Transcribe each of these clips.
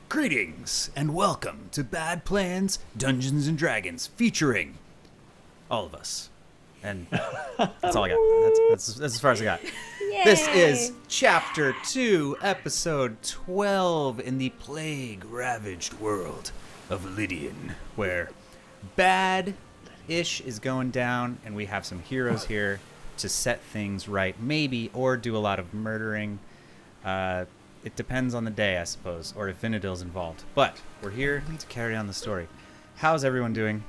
Greetings and welcome to Bad Plans, Dungeons and Dragons, featuring all of us. And that's all I got. That's as far as I got. Yay. This is Chapter 2, Episode 12 in the plague-ravaged world of Lydian, where bad-ish is going down, and we have some heroes here to set things right, maybe, or do a lot of murdering. It depends on the day, I suppose, or if Vinadil's involved. But we're here to carry on the story. How's everyone doing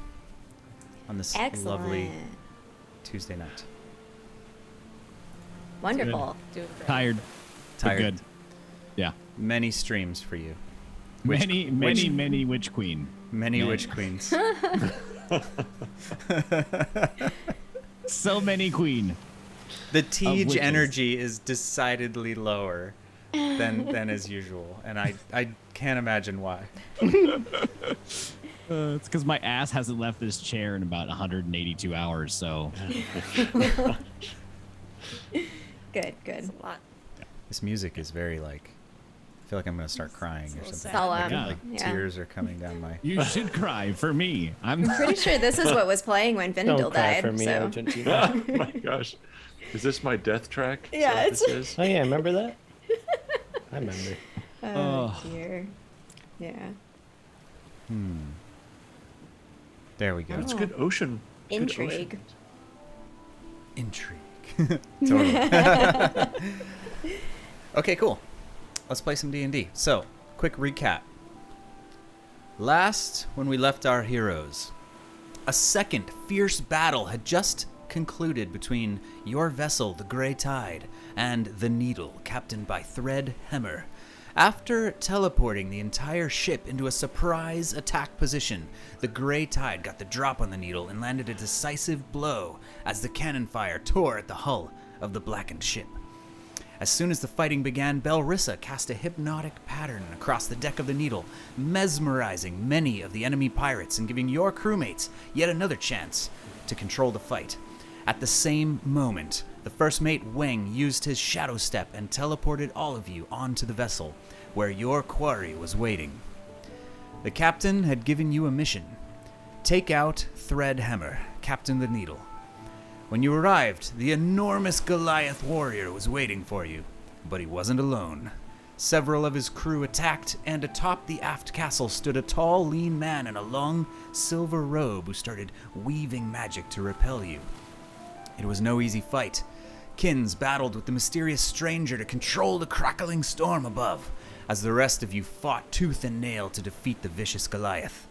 on this lovely Tuesday night? Wonderful. Doing great. Tired. Tired. Good. Yeah. Many streams for you. Many Witch Queen. Many Witch Queens. So many Queen. The Tej witches. energy is decidedly lower than as usual, and I can't imagine why. It's because my ass hasn't left this chair in about 182 hours, so. Good. It's a lot. This music is very I feel like I'm gonna start crying or something. Solemn. Yeah. Tears are coming down my. You should cry for me. I'm Pretty sure this is what was playing when Vinadil Don't cry died. for me, so. Argentina. Oh my gosh. Is this my death track? Is Yeah, that what it's- this is? Oh yeah, remember that? I remember. Oh dear. Yeah. There we go. That's good ocean. good Intrigue. ocean. Intrigue. Totally. Okay, cool. Let's play some D&D. So, quick recap. Last, when we left our heroes, a second fierce battle had just concluded between your vessel, the Grey Tide, and the Needle, captained by Thredd Hemmer. After teleporting the entire ship into a surprise attack position, the Grey Tide got the drop on the Needle and landed a decisive blow as the cannon fire tore at the hull of the blackened ship. As soon as the fighting began, Belrissa cast a hypnotic pattern across the deck of the Needle, mesmerizing many of the enemy pirates and giving your crewmates yet another chance to control the fight. At the same moment, the first mate Weng used his shadow step and teleported all of you onto the vessel, where your quarry was waiting. The captain had given you a mission. Take out Thredd Hemmer, Captain the Needle. When you arrived, the enormous Goliath warrior was waiting for you, but he wasn't alone. Several of his crew attacked, and atop the aft castle stood a tall, lean man in a long silver robe who started weaving magic to repel you. It was no easy fight. Kins battled with the mysterious stranger to control the crackling storm above, as the rest of you fought tooth and nail to defeat the vicious Goliath.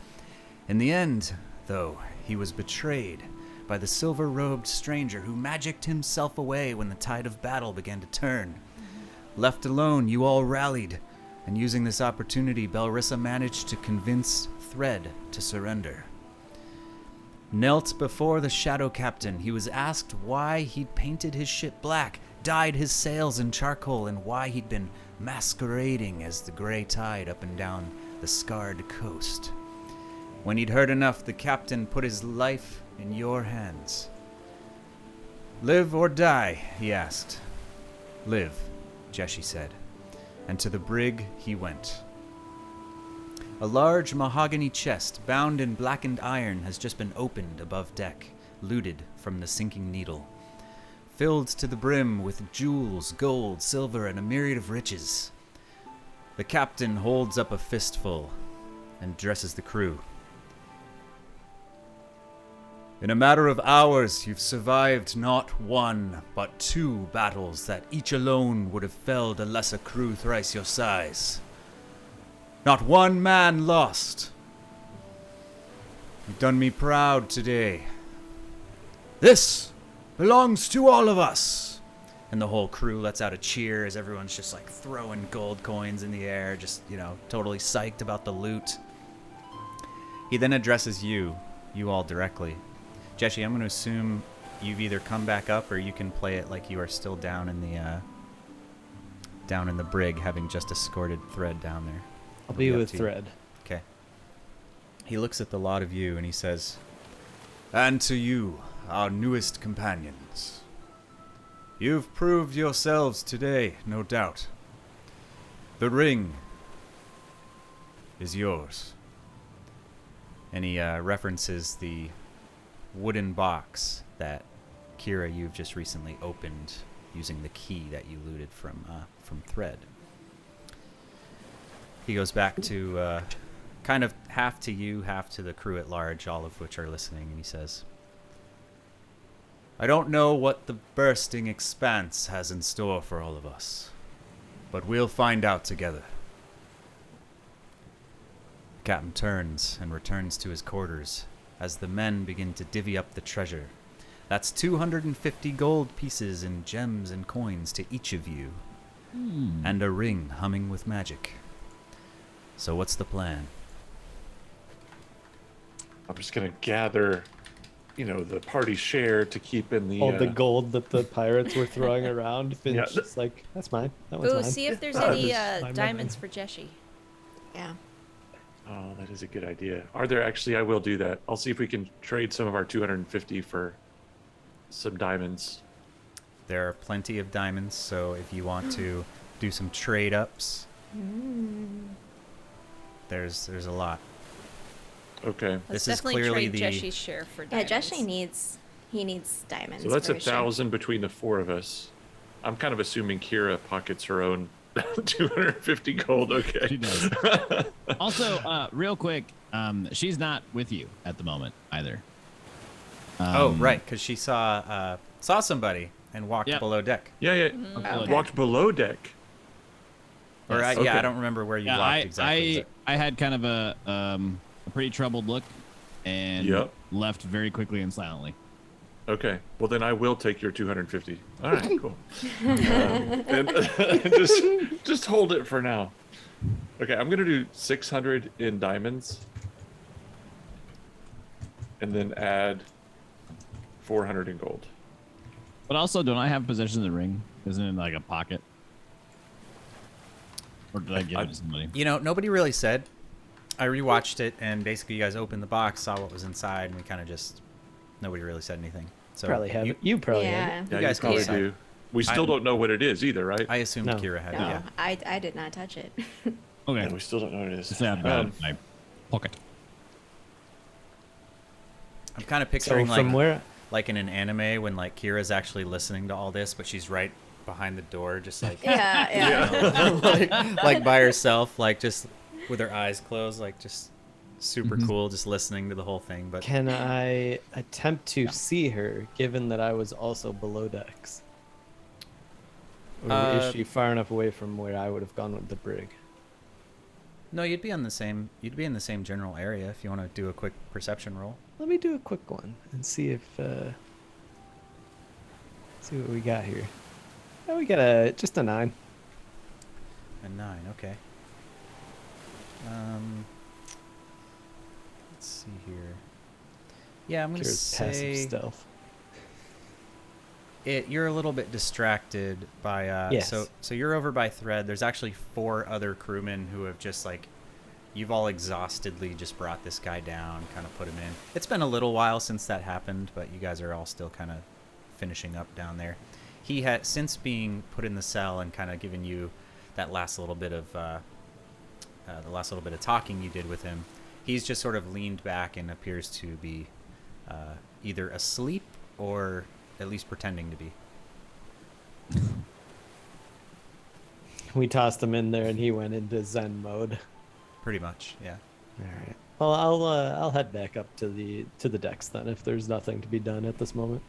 In the end, though, he was betrayed by the silver-robed stranger who magicked himself away when the tide of battle began to turn. Left alone, you all rallied, and using this opportunity, Belrissa managed to convince Thredd to surrender. Knelt before the Shadow Captain, he was asked why he'd painted his ship black, dyed his sails in charcoal, and why he'd been masquerading as the Grey Tide up and down the scarred coast. When he'd heard enough, the captain put his life in your hands. Live or die, he asked. Live, Jeshi said, and to the brig he went. A large mahogany chest, bound in blackened iron, has just been opened above deck, looted from the sinking Needle. Filled to the brim with jewels, gold, silver, and a myriad of riches. The captain holds up a fistful and addresses the crew. In a matter of hours, you've survived not one, but 2 battles that each alone would have felled a lesser crew thrice your size. Not one man lost. You've done me proud today. This belongs to all of us. And the whole crew lets out a cheer as everyone's just throwing gold coins in the air, just, totally psyched about the loot. He then addresses you all directly. Jeshi, I'm going to assume you've either come back up or you can play it like you are still down in the brig, having just escorted Thredd down there. I'll be up with to you. Thredd. Okay. He looks at the lot of you and he says, "And to you, our newest companions. You've proved yourselves today, no doubt. The ring is yours. And he references the wooden box that Kira, you've just recently opened using the key that you looted from Thredd. He goes back to kind of half to you, half to the crew at large, all of which are listening, and he says, I don't know what the bursting expanse has in store for all of us, but we'll find out together. The captain turns and returns to his quarters as the men begin to divvy up the treasure. That's 250 gold pieces in gems and coins to each of you, and a ring humming with magic. So what's the plan? I'm just gonna gather, the party share to keep in the. All the gold that the pirates were throwing around. Finn's Yeah. just like, that's mine. That one's Ooh, mine. see if there's Ah, any this- my diamonds for Jeshy. Yeah. Oh, that is a good idea. Are there actually? I will do that. I'll see if we can trade some of our 250 for some diamonds. There are plenty of diamonds, so if you want to do some trade ups, there's a lot. Okay. Let's This is definitely clearly trade the- Jeshy's share for Yeah, diamonds. Jeshy needs diamonds. So that's for 1,000 between the four of us. I'm kind of assuming Kira pockets her own 250 gold. She Okay. does. Also, real quick, she's not with you at the moment either. Oh, right, because she saw somebody and walked Yep. below deck. Yeah, yeah. Okay. Walked below deck. Or Yes. yeah, Okay. I don't remember where you Yeah, walked exactly. I had kind of a pretty troubled look, and Yep. left very quickly and silently. Okay. Well, then I will take your 250. All right, cool. And just hold it for now. Okay, I'm gonna do 600 in diamonds, and then add 400 in gold. But also, don't I have possession of the ring? Isn't it in like a pocket? Or did I give it to somebody? Nobody really said. I rewatched it, and basically you guys opened the box, saw what was inside, and we kind of just nobody really said anything. So Probably have it. You probably have Yeah. it. Yeah, guys you probably can decide. do. We still I- don't know what it is either, right? I assumed No. Kira had No, it. Yeah. I did not touch it. Okay. Yeah, we still don't know what it is. Say I've got it in my pocket. I'm kind of So picturing from where? like in an anime when like Kira's actually listening to all this, but she's right behind the door, just like yeah. like by herself, like just with her eyes closed, like just super cool, just listening to the whole thing. But Can I attempt to see her, given that I was also below decks? Or is she far enough away from where I would have gone with the brig? no, you'd be in the same general area if you want to do a quick perception roll. Let me do a quick one and see if see what we got here. Oh, we got just a 9. A 9, okay. Let's see here. Yeah, I'm gonna Kira's passive say stealth. you're a little bit distracted by Yes. so you're over by Thredd. There's actually 4 other crewmen who have just like you've all exhaustedly just brought this guy down, kind of put him in. It's been a little while since that happened, but you guys are all still kind of finishing up down there. He had since being put in the cell and kind of given you that last little bit of talking you did with him. He's just sort of leaned back and appears to be either asleep or at least pretending to be. We tossed him in there and he went into Zen mode. Pretty much, yeah. All right. Well, I'll head back up to the decks then if there's nothing to be done at this moment.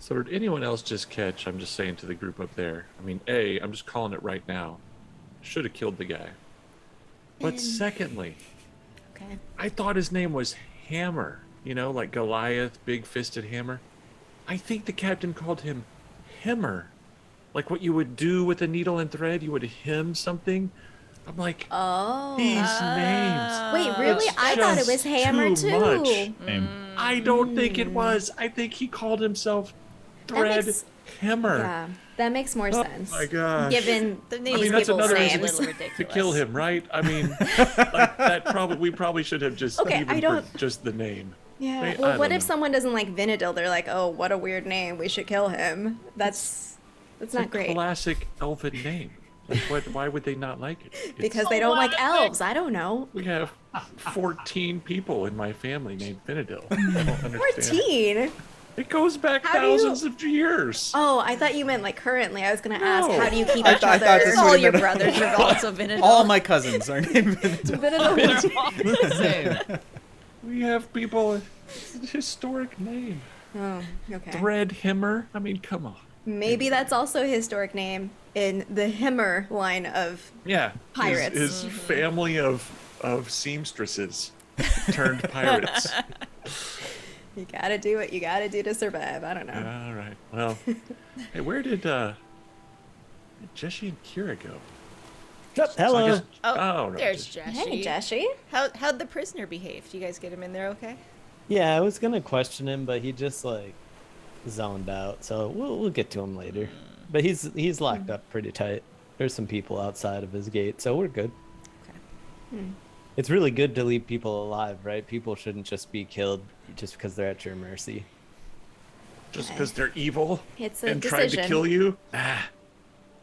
So did anyone else just catch? I'm just saying to the group up there. I mean, I'm just calling it right now. Should have killed the guy. But secondly, Okay. I thought his name was Hammer. Like Goliath, big-fisted hammer. I think the captain called him Hemmer. Like what you would do with a needle and thread, you would hem something. I'm like, Oh. these names. Wait, really? It's I thought it was just Hammer too too. much. Same. I don't think it was. I think he called himself Thread makes- Hemmer. Yeah, that makes more Oh sense. my gosh. Given The these name mean, that's people's another is a names. little To ridiculous. kill him, right? I mean, like that we probably should have just Okay, even I don't- for just the name. Yeah. Wait, Well, I what don't if know. someone doesn't like Vinadil? They're like, oh, what a weird name. We should kill him. That's It's not a great. classic elfin name. Like, why would they not like it? Because they don't like elves. I don't know. We have 14 people in my family named Vinadil. I don't understand. 14? It goes back How do you- thousands of years. Oh, I thought you meant like currently. I was going to ask, No. how do you keep I each thought other? this All would've your been- brothers are also Vinadil. All my cousins are named Vinadil. Vinadil. We have people with historic name. Oh, okay. Thredd Himmer. I mean, come on. Maybe that's also a historic name in the Himmer line of. Yeah. Pirates. His family of seamstresses turned pirates. You gotta do what you gotta do to survive. I don't know. All right. Well, hey, where did Jessie and Kira go? Hello. I guess- Oh, no, there's just- Jessie. Hey, Jessie. How'd the prisoner behave? Do you guys get him in there okay? Yeah, I was gonna question him, but he just like zoned out. So we'll get to him later. But he's locked up pretty tight. There's some people outside of his gate, so we're good. Okay. It's really good to leave people alive, right? People shouldn't just be killed just because they're at your mercy. Just because they're evil It's a and tried to decision. kill you? Ah,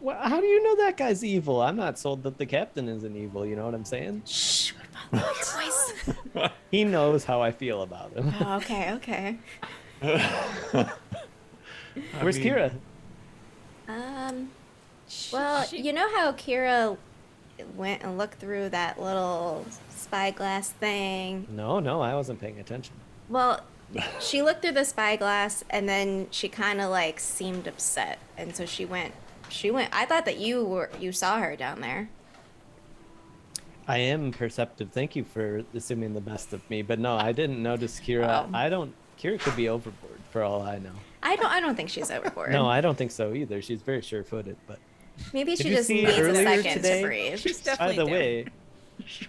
Well, how do you know that guy's evil? I'm not sold that the captain isn't evil. You know what I'm saying? Shh, what about that voice? He knows how I feel about him. Oh, okay, okay. Where's mean- Kira? Well, you know how Kira went and looked through that little spyglass thing? No, I wasn't paying attention. Well, she looked through the spyglass and then she kind of like seemed upset, and so she went. I thought that you saw her down there. I am perceptive. Thank you for assuming the best of me. But no, I didn't notice Kira. Oh. Kira could be overboard for all I know. I don't think she's overboard. No, I don't think so either. She's very sure-footed. But Maybe Did she you just see needs a earlier second today? to breathe. She's by definitely the down. way,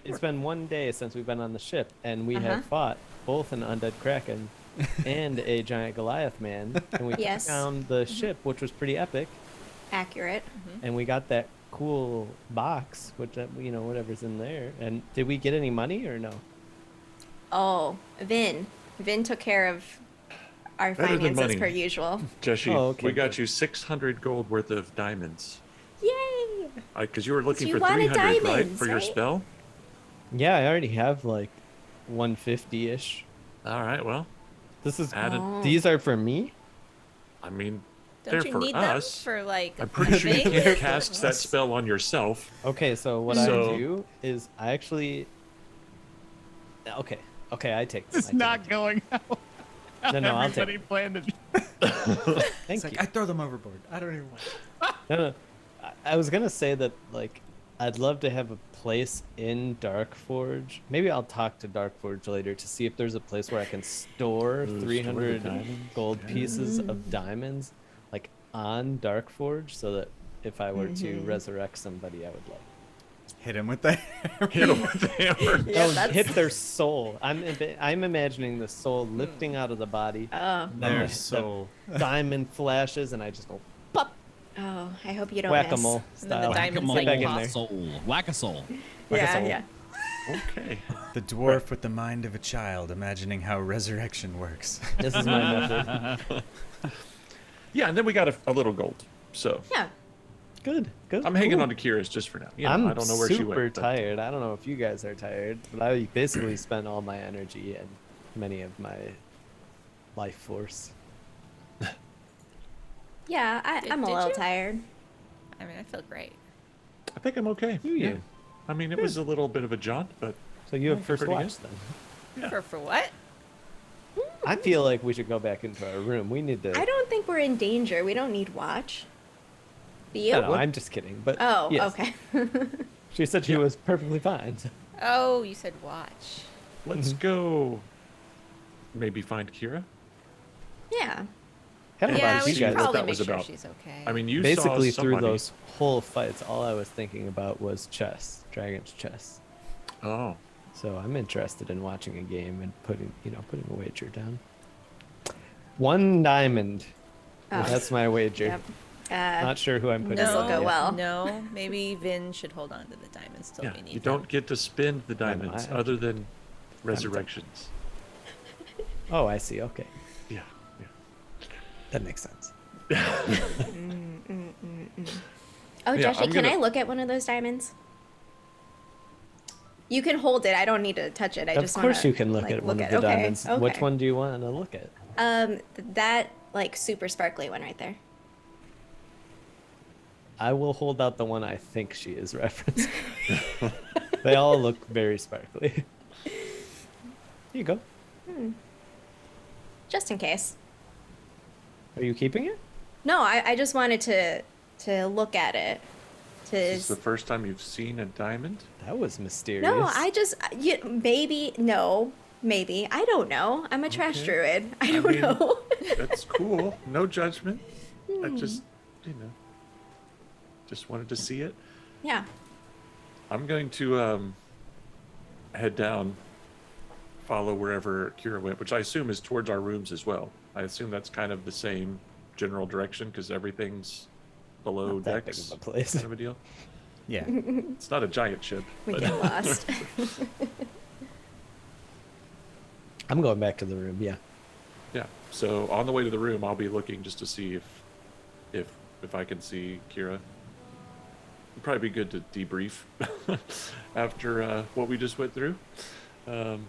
it's been 1 day since we've been on the ship, and we Uh-huh. have fought both an undead kraken and a giant Goliath man, and we Yes. took down the ship, which was pretty epic. Accurate. And we got that cool box, which whatever's in there. And did we get any money or no? Oh, Vin took care of our Better than finances money. per usual. Jessie, Oh, okay, we got good. you 600 gold worth of diamonds. Yay! Because you were looking You for wanted 300, right? diamonds, For your right? spell? Yeah, I already have like 150-ish. All right, well, This is add it. Oh. these are for me. I mean, Don't they're you for need us. them for like? I'm pretty sure you thing? can't cast that spell on yourself. Okay, so what So- I do is I actually. Okay, I take them. It's not going out. No, I'll take. Everybody planned it. Thank It's you. like, I throw them overboard. I don't even want. No. I was gonna say that like I'd love to have a place in Darkforge. Maybe I'll talk to Darkforge later to see if there's a place where I can store Store the 300 diamonds? gold pieces of diamonds, like on Darkforge, so that if I were to resurrect somebody, I would like. Hit him with the hammer. Hit them with the hammer. Yeah, Oh, that's. hit their soul. I'm imagining the soul lifting out of the body. Oh, then Their the soul. diamond flashes, and I just go pop, oh, I hope you don't whack-a-mole And then the style. diamonds, Get like, back in pop. there. Soul. Whack a soul. miss. Yeah, soul. yeah. Okay. The dwarf with the mind of a child, imagining how resurrection works. This is my method. Yeah, and then we got a little gold. So Yeah. Good. I'm hanging Cool. on to Kira's just for now. You know, I'm I don't know where she super went. but- tired. I don't know if you guys are tired, but I basically spent all my energy and many of my life force. Yeah, I'm a Did little you? tired. I mean, I feel great. I think I'm okay. Do you? I mean, it was a little bit of a jaunt, but So you have Yeah, first pretty watch good. then. Yeah. For what? I feel like we should go back into our room. We need to. I don't think we're in danger. We don't need watch. Do you? No, I'm just kidding. But Oh, yes, okay. she said she was perfectly fine. so- Oh, you said watch. let's go maybe find Kira. Yeah. Kind of Yeah, about we you should guys. what probably that make was sure about. she's okay. I mean, you Basically, saw through somebody. those whole fights, all I was thinking about was chess, Dragon's chess. Oh, So I'm interested in watching a game and putting a wager down. 1 diamond. Oh. That's my wager. Yep. Not sure who I'm putting. This'll on go yet. well. No, maybe Vin should hold on to the diamonds till yeah. we need You them. don't get to spend the know, diamonds I- other than resurrections. Oh, I see. Okay, Yeah. that makes sense. Oh, Yeah, Joshy, I'm can I gonna- look at one of those diamonds? You can hold it. I don't need to touch it. I Of just course wanna, you can look like, at one of at- the okay, diamonds. Which okay. one do you want to look at? That like super sparkly one right there. I will hold out the one I think she is referencing. They all look very sparkly. Here you go. Just in case. Are you keeping it? No, I just wanted to look at it. To Is this the first time you've seen a diamond? That was mysterious. no, I just maybe no, maybe I don't know. I'm a trash Okay. druid. I I don't mean- know. That's cool. No judgment. I just, just wanted to see it. Yeah. I'm going to head down, follow wherever Kira went, which I assume is towards our rooms as well. I assume that's kind of the same general direction because everything's below Not that big decks, of a place. kind of a deal. Yeah. It's not a giant ship, We but get lost. I'm going back to the room. Yeah. yeah. So on the way to the room, I'll be looking just to see if I can see Kira. It'd probably be good to debrief after what we just went through, and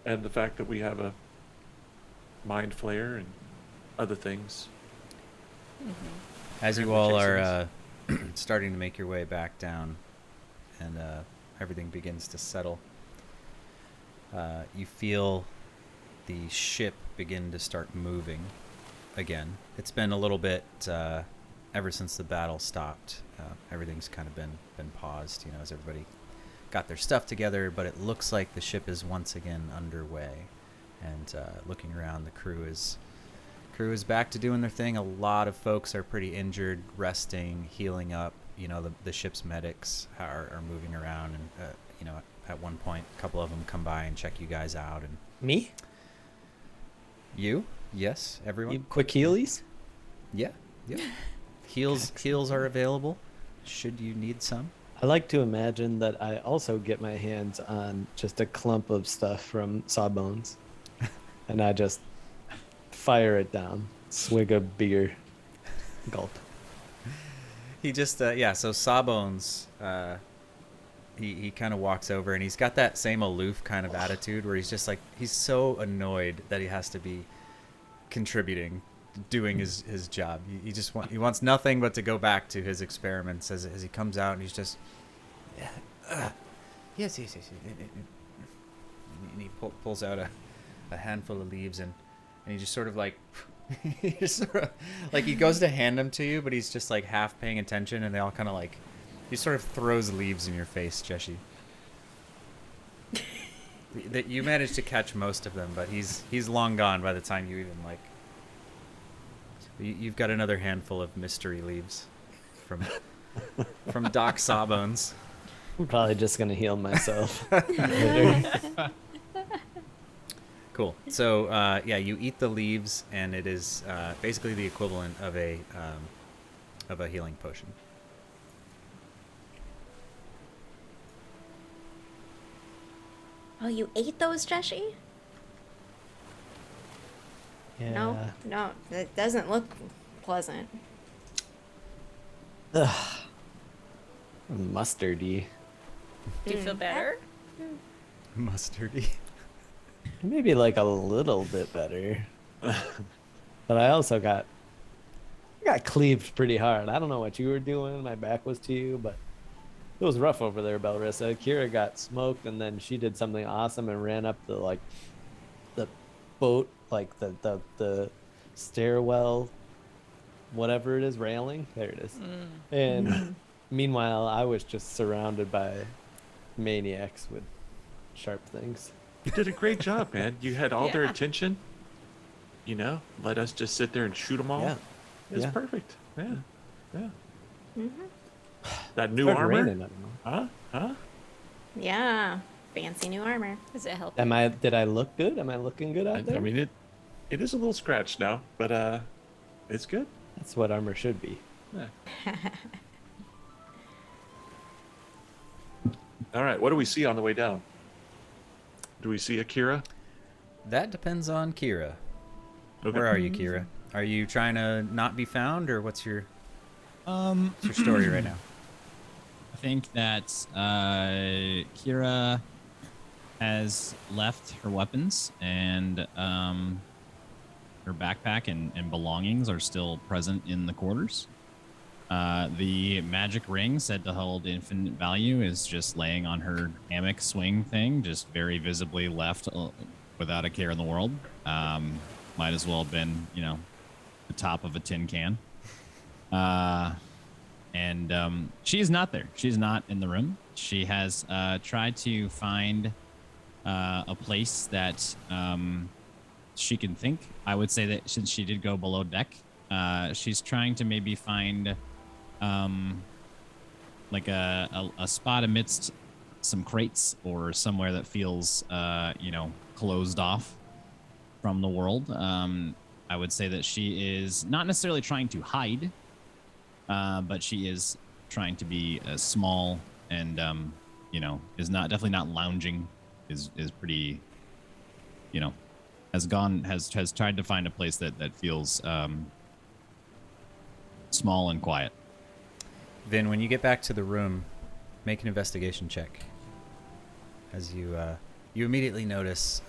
the fact that we have a mind flare and other things. As you We're all chasing are starting to make your way back down and everything begins to settle, you feel the ship begin to start moving again. It's been a little bit ever since the battle stopped. Everything's kind of been paused, as everybody got their stuff together, but it looks like the ship is once again underway. And looking around, the crew is back to doing their thing. A lot of folks are pretty injured, resting, healing up. The ship's medics are moving around, and at one point, a couple of them come by and check you guys out. And Me? you, yes, everyone, You quick healies? yeah. Heals are available, should you need some. I like to imagine that I also get my hands on just a clump of stuff from Sawbones, and I just fire it down, swig a beer, gulp. He just so Sawbones, he kind of walks over and he's got that same aloof kind of attitude where he's just like, he's so annoyed that he has to be contributing, doing his job. He wants nothing but to go back to his experiments as he comes out, and he's just yes. And he pulls out a handful of leaves, and he just sort of like he just sort of, like, he goes to hand them to you, but he's just like half paying attention, and they all kind of like, he sort of throws leaves in your face, Jeshi. That you managed to catch most of them, but he's long gone by the time you even like. You've got another handful of mystery leaves from Doc Sawbones. I'm probably just gonna heal myself later. Cool. So you eat the leaves, and it is basically the equivalent of a healing potion. Oh, you ate those, Jeshi? Yeah. No, it doesn't look pleasant. Mustardy. Do you feel better? Mustardy. Maybe like a little bit better. But I also got cleaved pretty hard. I don't know what you were doing. My back was to you, but it was rough over there, Belrissa. Kira got smoked, and then she did something awesome and ran up the boat, like the stairwell, whatever it is, railing. There it is. And meanwhile, I was just surrounded by maniacs with sharp things. You did a great job, man. You had all their Yeah. attention. Let us just sit there and shoot them all. Yeah. It's Yeah. perfect. Yeah. That new Started armor? raining, I don't know. Huh? Yeah, fancy new armor. Does it help? Did I look good? Am I looking good out there? I mean, it is a little scratched now, but it's good. That's what armor should be. Yeah. All right. What do we see on the way down? Do we see Akira? That depends on Kira. Okay. Where are you, Kira? Are you trying to not be found, or what's your What's your story right now? I think that Kira has left her weapons and her backpack and belongings are still present in the quarters. The magic ring, said to hold infinite value, is just laying on her hammock swing thing, just very visibly left without a care in the world. Might as well have been, the top of a tin can. And she is not there. She's not in the room. She has tried to find a place that she can think. I would say that since she did go below deck, she's trying to maybe find like a spot amidst some crates or somewhere that feels closed off from the world. I would say that she is not necessarily trying to hide, but she is trying to be small and is definitely not lounging. Is pretty, has tried to find a place that feels small and quiet. Vin, when you get back to the room, make an investigation check. As you immediately notice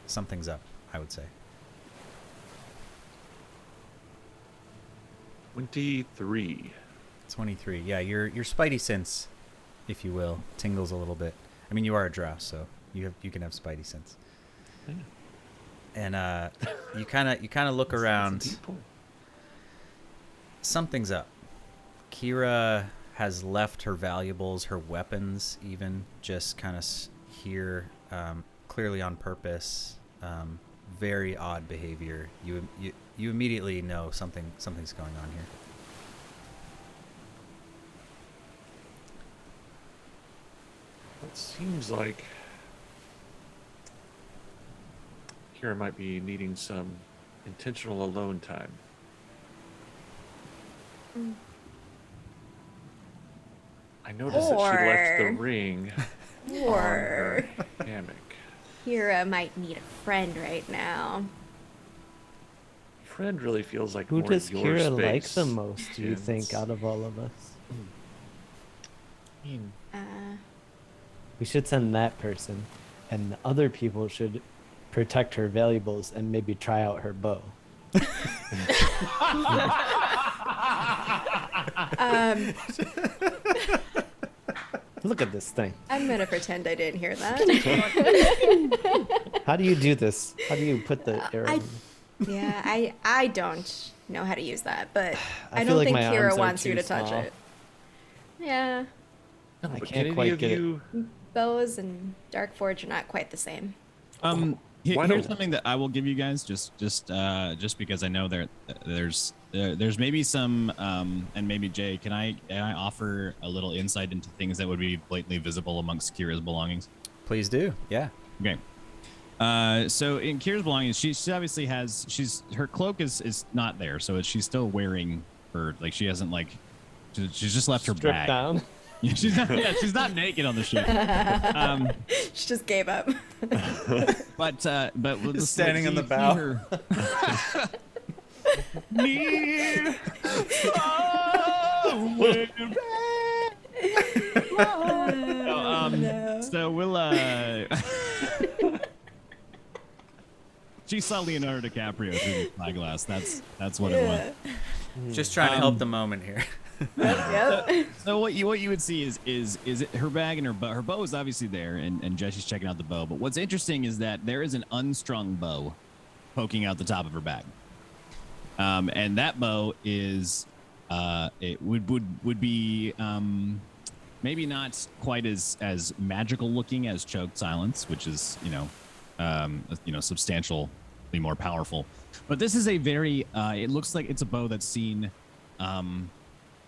something's up, I would say. 23. 23. Yeah, your spidey sense, if you will, tingles a little bit. I mean, you are a drow, so you can have spidey sense. Yeah. And you kind of look around. Something's up. Kira has left her valuables, her weapons, even just kind of here, clearly on purpose. Very odd behavior. You immediately know something's going on here. It seems like Kira might be needing some intentional alone time. I noticed that she left the ring on her hammock. Kira might need a friend right now. Friend really feels like Who more does your Kira like space, the most, do you think, Jens. out of all of us? I mean, We should send that person, and the other people should protect her valuables and maybe try out her bow. Look at this thing. I'm gonna pretend I didn't hear that. How do you do this? How do you put the arrow? Yeah, I don't know how to use that, but I I feel don't like think my arms Kira are wants you too to touch small. it. Yeah, no, I but can't can quite any of get it. you? bows and Dark Forge are not quite the same. Why Here's don't- something that I will give you guys, just because I know there's maybe some, and maybe Jay, can I offer a little insight into things that would be blatantly visible amongst Kira's belongings? Please do. Yeah. Okay. So in Kira's belongings, she obviously has her cloak is not there, so she's still wearing her, like, she hasn't, like, she's just left her Stripped bag. down. Yeah, she's not naked on the ship. She just gave up. But we'll Standing on the see bow. her- Near somewhere. So we'll she saw Leonardo DiCaprio through the spyglass. That's what it was. Just trying to help the moment here. Yep. So what you would see is it her bag and her bow. Her bow is obviously there, and Jesse's checking out the bow. But what's interesting is that there is an unstrung bow poking out the top of her bag, and that bow is it would be maybe not quite as magical looking as Choked Silence, which is substantially more powerful. But this is a very it looks like it's a bow that's seen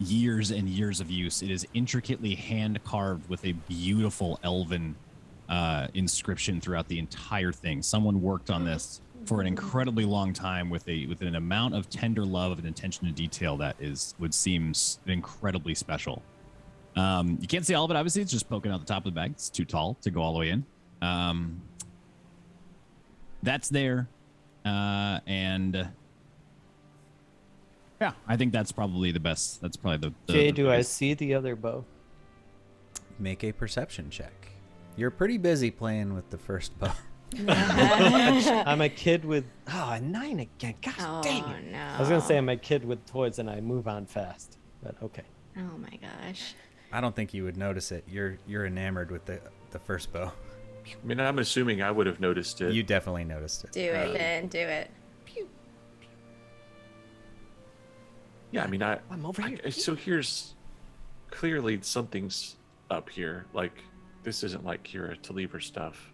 years and years of use. It is intricately hand carved with a beautiful elven inscription throughout the entire thing. Someone worked on this for an incredibly long time with an amount of tender love and attention to detail that would seem incredibly special. You can't see all of it, obviously. It's just poking out the top of the bag. It's too tall to go all the way in. That's there, and Yeah, I think that's probably the best. That's probably the Jay, the do I biggest- see the other bow? Make a perception check. You're pretty busy playing with the first bow. I'm a kid with a 9 again. Gosh Oh dang it! no. I was gonna say I'm a kid with toys and I move on fast, but okay. Oh my gosh. I don't think you would notice it. You're enamored with the first bow. I mean, I'm assuming I would have noticed it. You definitely noticed it. Do it, Ben. Do it. Yeah, I mean, I'm over here. So here's clearly something's up here. Like, this isn't like Kira to leave her stuff.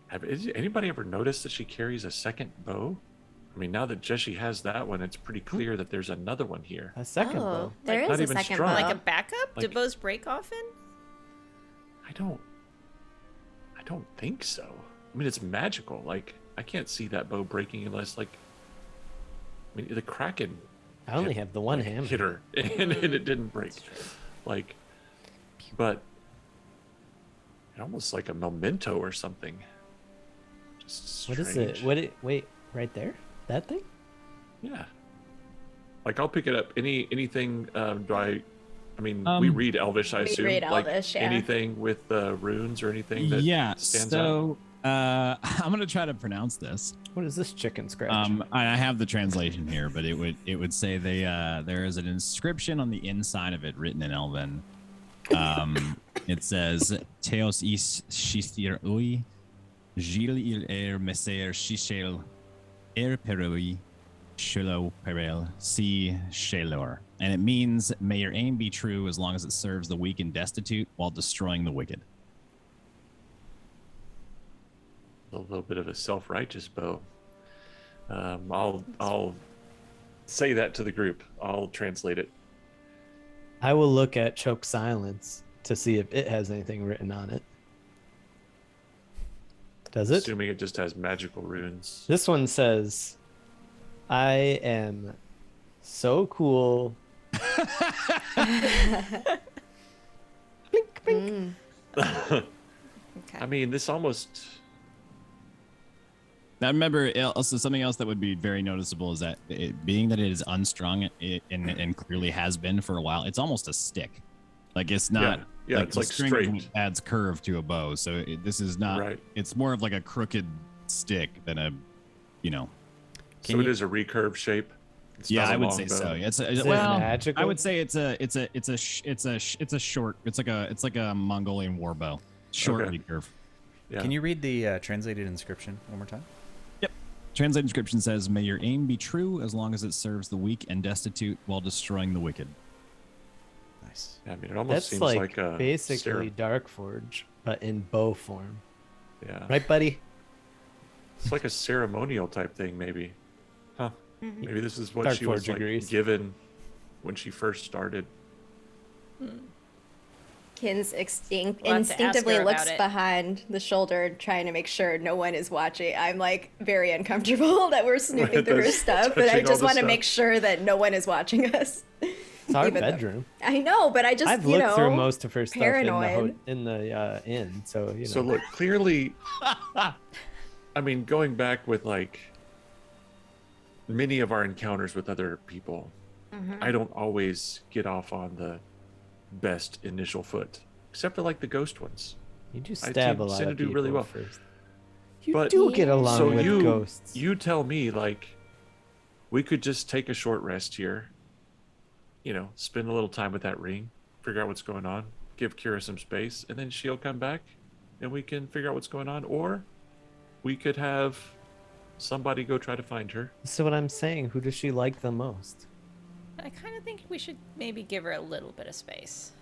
Has anybody ever noticed that she carries a second bow? I mean, now that Jessie has that one, it's pretty clear that there's another one here. A second Oh, bow. there is not a even second strong. bow. Like a backup? Do Like- bows break often? I don't think so. I mean, it's magical. Like, I can't see that bow breaking unless, like, I mean, the Kraken I only have the one like, hammer. hit her and it didn't break. Like, but almost like a memento or something. Just What strange. is it? Wait, right there? That thing? Yeah. Like, I'll pick it up. Anything? I mean, we read Elvish, I We assume. read like Elvish, yeah. anything with runes or anything that Yeah. stands out. So I'm gonna try to pronounce this. What is this chicken scratch? I have the translation here, but it would say there is an inscription on the inside of it written in Elven. It says Teos is shistir ui, gil il meser shishel perui shilo perel si shelor. And it means, may your aim be true as long as it serves the weak and destitute while destroying the wicked. A little bit of a self-righteous bow. I'll say that to the group. I'll translate it. I will look at Choke Silence to see if it has anything written on it. Does it? Assuming it just has magical runes. This one says, I am so cool. Blink, blink. Okay. I mean, this almost. Now remember, also something else that would be very noticeable is that being that it is unstrung and clearly has been for a while, it's almost a stick. Like it's not. Yeah, like it's the like string straight. adds curve to a bow, so this is not. Right. It's more of like a crooked stick than a, So it is a recurve shape. It's Yeah, not a I would long say bow. so. It's Is it well, magical? I would say it's a short. It's like a Mongolian war bow. Short Okay. recurve. Yeah. Can you read the translated inscription one more time? Translated inscription says, "May your aim be true as long as it serves the weak and destitute while destroying the wicked." Nice. Yeah, I mean, it almost That's seems like, a basically Darkforge, but in bow form. Yeah. Right, buddy? It's like a ceremonial type thing, maybe. Huh. Maybe this is what she Darkforge was like agrees. given when she first started. Kin's We'll have to ask instinctively her looks about it. behind the shoulder, trying to make sure no one is watching. I'm like very uncomfortable that we're snooping through her That's stuff, but I touching all just the want to stuff. make sure that no one is watching us. It's our Even though- bedroom. I know, but I just, I've you looked know, through most of her stuff paranoid. in the inn, so you know. So look, clearly, I mean, going back with like many of our encounters with other people, I don't always get off on the best initial foot, except for like the ghost ones. you do I stab a tend lot to of do people really well. first. You But- do get along So with ghosts. you tell me, like, we could just take a short rest here, you know, spend a little time with that ring, figure out what's going on, give Kira some space, and then she'll come back and we can figure out what's going on. Or we could have somebody go try to find her. So what I'm saying, who does she like the most? I kind of think we should maybe give her a little bit of space.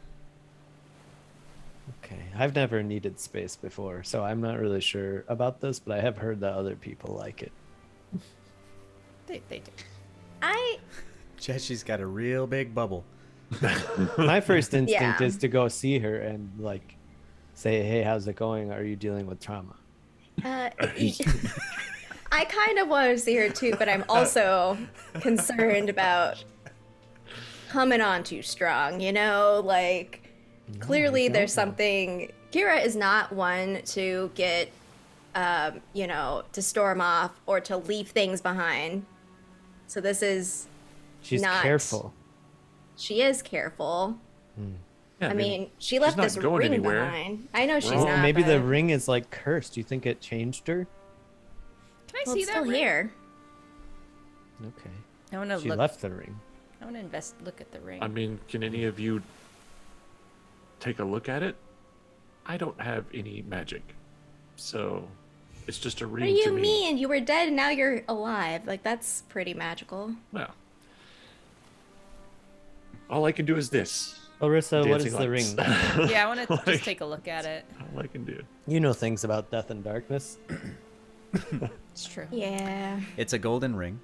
Okay, I've never needed space before, so I'm not really sure about this, but I have heard that other people like it. They do. I Jesse's got a real big bubble. My first instinct Yeah. is to go see her and like say, "Hey, how's it going? Are you dealing with trauma?" I kind of want to see her too, but I'm also concerned about coming on too strong, you know? Like, clearly there's something. Kira is not one to get, to storm off or to leave things behind. So this is She's not. careful. She is careful. Yeah, I mean, she left not this going ring anywhere. behind. I know she's Well, not. Maybe the but- ring is like cursed. Do you think it changed her? Can I Well, see it's that still ring? here. Okay. I want to She look. left the ring. I want to look at the ring. I mean, can any of you take a look at it? I don't have any magic, so it's just a What ring do to you me. mean? You were dead and now you're alive. Like, that's pretty magical. Well, all I can do is this. Larissa, what Dancing is the ring? lights. Yeah, I want to Like, just take a look at it. All I can do. You know things about death and darkness. It's true. Yeah. It's a golden ring,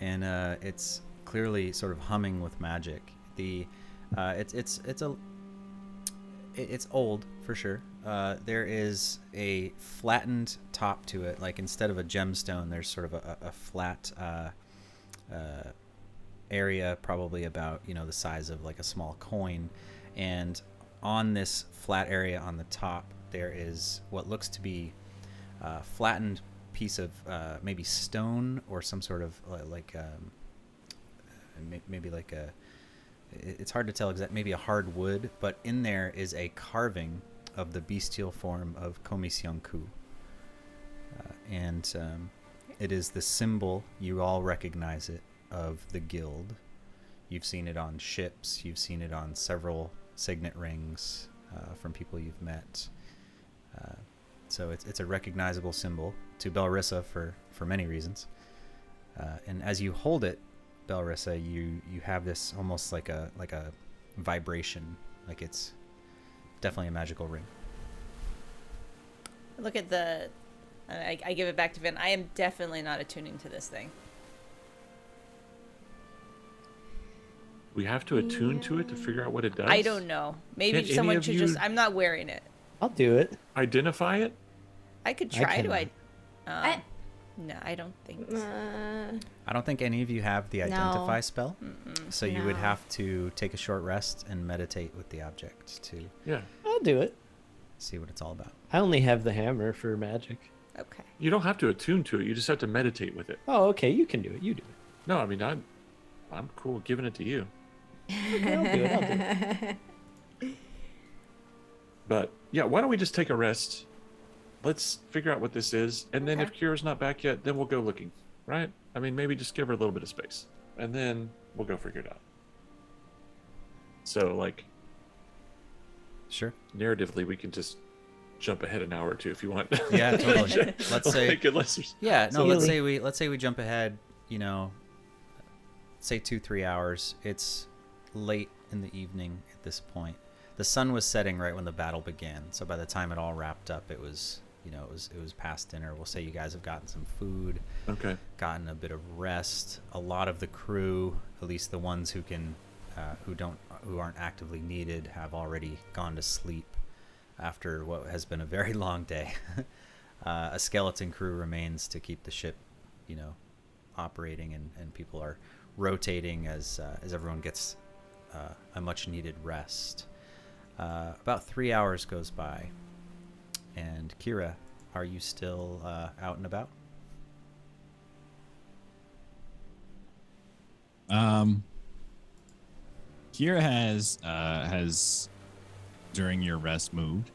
and it's clearly sort of humming with magic. It's old for sure. There is a flattened top to it, like instead of a gemstone, there's sort of a flat area, probably about the size of like a small coin, and on this flat area on the top there is what looks to be a flattened piece of maybe stone or some sort of maybe like a, it's hard to tell exactly, maybe a hard wood, but in there is a carving of the bestial form of Komisyonku. And it is the symbol, you all recognize it, of the guild. You've seen it on ships, you've seen it on several signet rings from people you've met. So it's a recognizable symbol to Belrissa for many reasons. And as you hold it, Belrissa, you have this almost like a vibration, like it's definitely a magical ring. Look at the. I give it back to Vin. I am definitely not attuning to this thing. We have to attune to it to figure out what it does. I don't know. Maybe Can any someone of should you- just. I'm not wearing it. I'll do it. Identify it. I could I try to. cannot. No, I don't think so. I don't think any of you have the No. identify spell, so you would No. have to take a short rest and meditate with the object to Yeah. I'll do it. see what it's all about. I only have the hammer for magic. Okay. You don't have to attune to it. You just have to meditate with it. Oh, okay. You can do it. You do it. No, I mean I'm cool giving it to you. Okay, I'll do it. I'll do it. But yeah, why don't we just take a rest? Let's figure out what this is, and then if Kira's not back yet, then we'll go looking, right? I mean, maybe just give her a little bit of space, and then we'll go figure it out. So, like, Sure. narratively, we can just jump ahead an hour or two if you want. Yeah, totally. Let's say Like, unless there's- yeah, no, So let's say we jump ahead, say 2-3 hours. It's late in the evening at this point. The sun was setting right when the battle began, so by the time it all wrapped up, it was it was past dinner. We'll say you guys have gotten some food, Okay. gotten a bit of rest. A lot of the crew, at least the ones who can who aren't actively needed, have already gone to sleep after what has been a very long day. A skeleton crew remains to keep the ship operating, and people are rotating as everyone gets a much needed rest. About 3 hours goes by, and Kira, are you still out and about? Kira has during your rest moved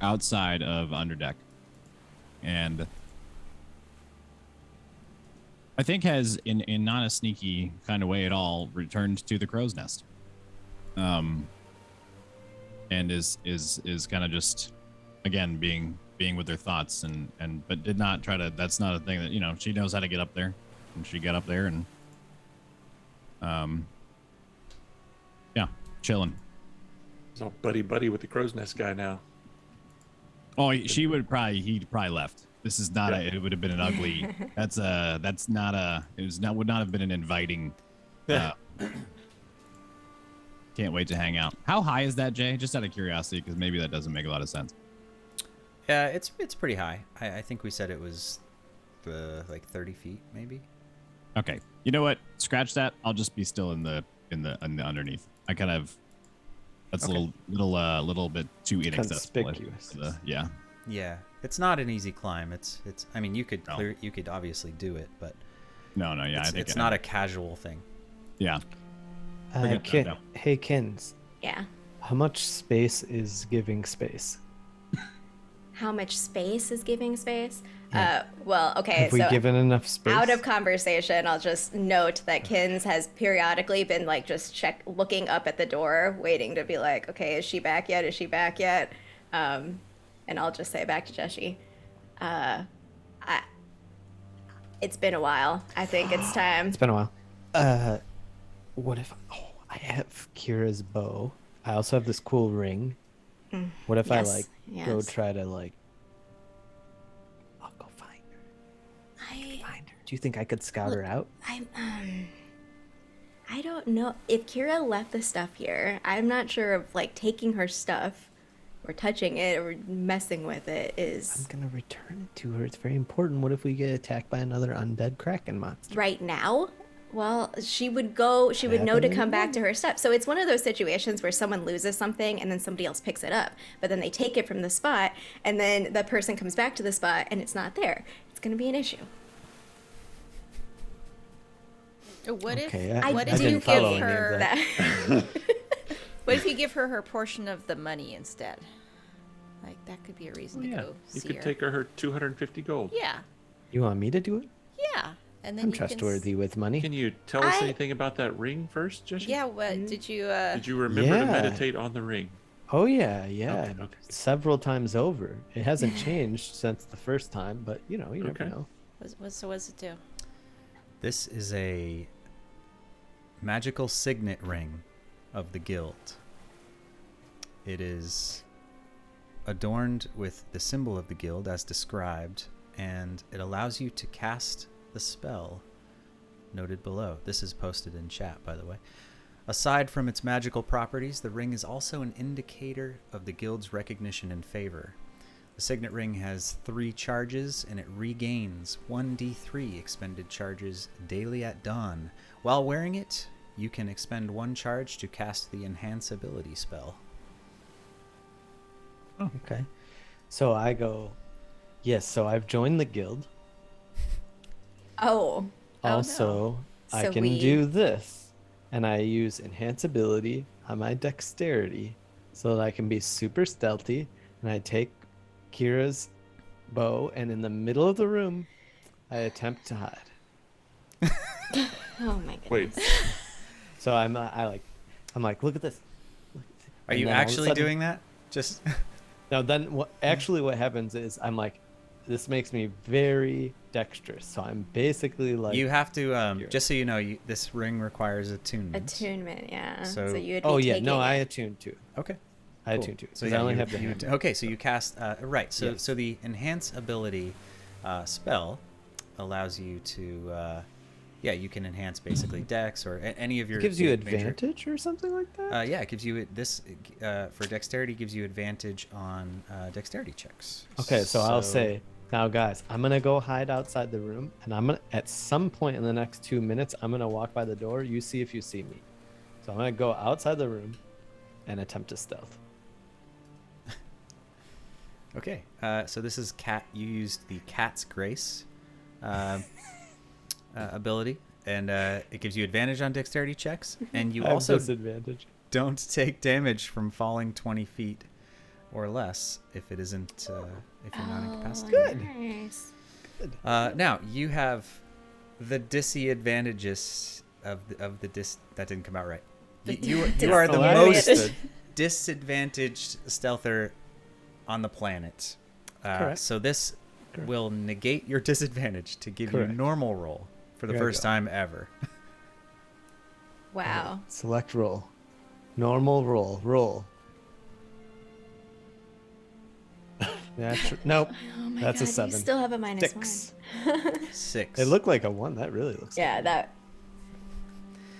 outside of Underdeck, and I think has in not a sneaky kind of way at all returned to the crow's nest, and is kind of just again being with their thoughts and but did not try to. That's not a thing that she knows how to get up there, and she got up there and yeah, chilling. He's all buddy with the crow's nest guy now. Oh, he'd probably left. This is not it would have been an ugly. Would not have been an inviting. Can't wait to hang out. How high is that, Jay? Just out of curiosity, because maybe that doesn't make a lot of sense. Yeah, it's pretty high. I think we said it was like 30 feet, maybe. Okay. You know what? Scratch that. I'll just be still in the underneath. I kind of that's Okay. a little bit too inaccessible. Conspicuous. Yeah. Yeah, it's not an easy climb. It's. I mean, you could No. you could obviously do it, but No, yeah, I think it's not a casual thing. Yeah. Forget that, though. Hey, Kins. Yeah. How much space is giving space? How much space is giving space? Yeah. Well, okay, Have we so given enough space? out of conversation, I'll just note that Kins has periodically been like just looking up at the door, waiting to be like, okay, is she back yet? Is she back yet? And I'll just say back to Jeshi, it's been a while. I think it's time. It's been a while. What if? Oh, I have Kira's bow. I also have this cool ring. What if Yes, I go yes. try to I'll go find her. Find her. Do you think I could scout her out? I don't know if Kira left the stuff here. I'm not sure if taking her stuff or touching it or messing with it I'm is gonna return it to her. It's very important. What if we get attacked by another undead kraken monster? right now. Well, she would know to come back to her stuff. So it's one of those situations where someone loses something and then somebody else picks it up, but then they take it from the spot and then the person comes back to the spot and it's not there. It's going to be an issue. What if Okay, what I if you didn't follow give any of her that. what if you give her portion of the money instead? Like that could be a reason to Yeah, go you see could her. take her 250 gold. Yeah, You want me to do it? yeah, and then I'm you can trustworthy with money. Can you tell us I- anything about that ring first, Jesse? Yeah, what did you? Did you remember to Yeah. meditate on the ring? Oh yeah. Okay. Several times over. It hasn't changed since the first time, but you never Okay. know. So what's it do? This is a magical signet ring of the guild. It is adorned with the symbol of the guild as described, and it allows you to cast the spell noted below. This is posted in chat, by the way. Aside from its magical properties, the ring is also an indicator of the guild's recognition and favor. The signet ring has 3 charges, and it regains 1d3 expended charges daily at dawn. While wearing it, you can expend 1 charge to cast the enhance ability spell. Okay. So I go, yes, so I've joined the guild. Oh. Also, I So can we- do this. And I use enhance ability on my dexterity so that I can be super stealthy. And I take Kira's bow, and in the middle of the room, I attempt to hide. Oh my goodness. Wait, So I'm like, look at this. Are And you then all of a actually sudden- doing that? Just No, then what happens is I'm like, this makes me very dexterous. So I'm basically like, you have to just so you know, this ring requires attunement. Attunement, yeah. So- you'd be oh yeah, taking no, I it. attune to. Okay. I Cool. attune to. So So yeah, I only you- have the you- hammer. okay, so you cast right. So Yes. so the enhance ability spell allows you to you can enhance basically dex or any of your It gives you your major- advantage or something like that. yeah, it gives you this for dexterity. Gives you advantage on dexterity checks. Okay, so I'll say now, guys, I'm gonna go hide outside the room, and I'm gonna at some point in the next 2 minutes, I'm gonna walk by the door. You see if you see me. So I'm gonna go outside the room and attempt to stealth. Okay, so this is cat. You used the cat's grace ability, and it gives you advantage on dexterity checks, and you I have also disadvantage. don't take damage from falling 20 feet or less if it isn't if you're not incapacitated. Nice. Now you have the disadvantages of the that didn't come out right. You are the Oh, I most understood. disadvantaged stealther on the planet. Correct. So this Correct. will negate your disadvantage to give you Correct. a normal roll for the Here I first go. time ever. Wow. Select roll. Normal roll. Roll. Nope. Oh my That's God, a 7. You still have a minus 6. 1. 6. It looked like a 1. That really looks. Yeah, like that.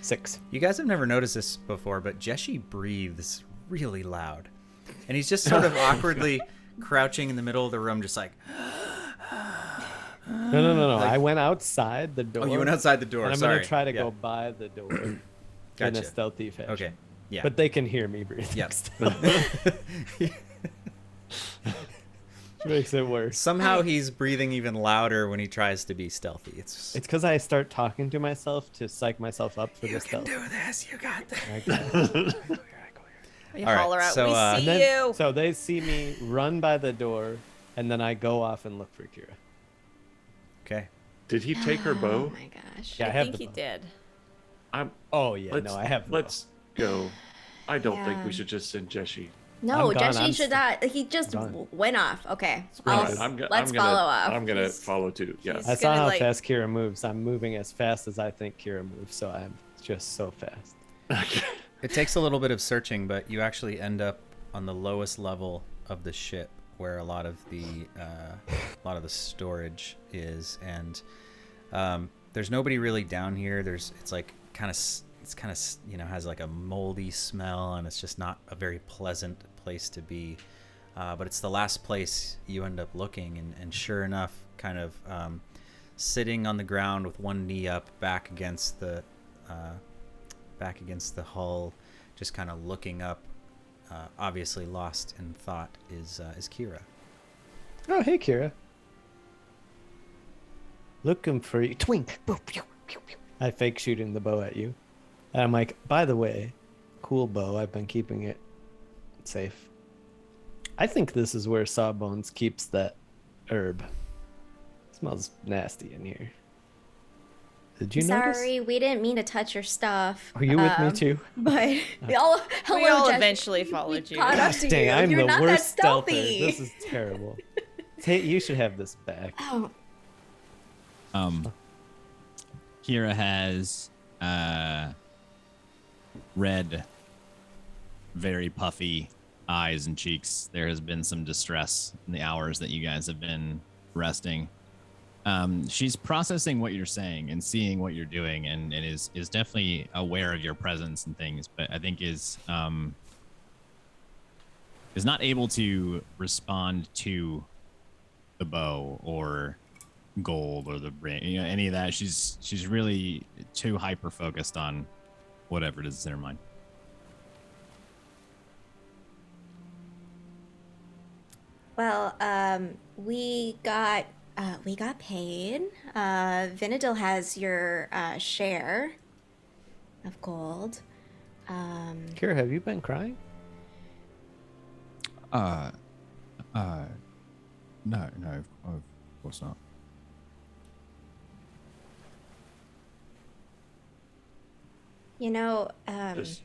6. You guys have never noticed this before, but Jeshi breathes really loud. And he's just sort of awkwardly crouching in the middle of the room, just like, No. Like- I went outside the door. oh, you went outside the door. And I'm Sorry. gonna try to Yeah. go by the door in Gotcha. a stealthy fashion. Okay. Yeah. But they can hear me breathing. Yep. still. Makes it worse. Somehow he's breathing even louder when he tries to be stealthy. It's because I start talking to myself to psych myself up for the stealth. this. You got this. You All right, holler out, so, we and see then, you. so they see me run by the door, and then I go off and look for Kira. Okay. Did he take her Oh bow? my gosh. Yeah, I I have think the he bow. did. Oh yeah, no, I have. The bow. Let's go. I don't think Yeah. we should just send Jessie. No, I'm gone, Jesse I'm should not. He just gone. went off. Okay. Right, Let's follow up. I'm gonna follow too. Yeah. he's- I saw gonna, how like- fast Kira moves. I'm moving as fast as I think Kira moves, so I'm just so fast. It takes a little bit of searching, but you actually end up on the lowest level of the ship, where a lot of the storage is, and there's nobody really down here. It's kind of has like a moldy smell, and it's just not a very pleasant place to be. But it's the last place you end up looking, and sure enough, kind of sitting on the ground with one knee up, back against the hull, just kind of looking up, obviously lost in thought, is Kira. Oh, hey, Kira. Looking for you. Twink. Boop, pew, pew, pew. I fake shooting the bow at you. And I'm like, by the way, cool bow. I've been keeping it safe. I think this is where Sawbones keeps that herb. Smells nasty in here. Did you notice? Sorry, we didn't mean to touch your stuff. Are you with me too? But hello, We all Jesse. eventually followed you. Caught up to Dang, you. I'm You're the not worst that stealther. stealthy. This is terrible. Hey, you should have this back. Oh, Kira has red, very puffy eyes and cheeks. There has been some distress in the hours that you guys have been resting. She's processing what you're saying and seeing what you're doing, and is definitely aware of your presence and things, but I think is not able to respond to the bow or gold or the ring, any of that. She's really too hyper focused on whatever it is in her mind. well, we got paid. Vinadil has your share of gold. Kira, have you been crying? No, of course not. You know, Just-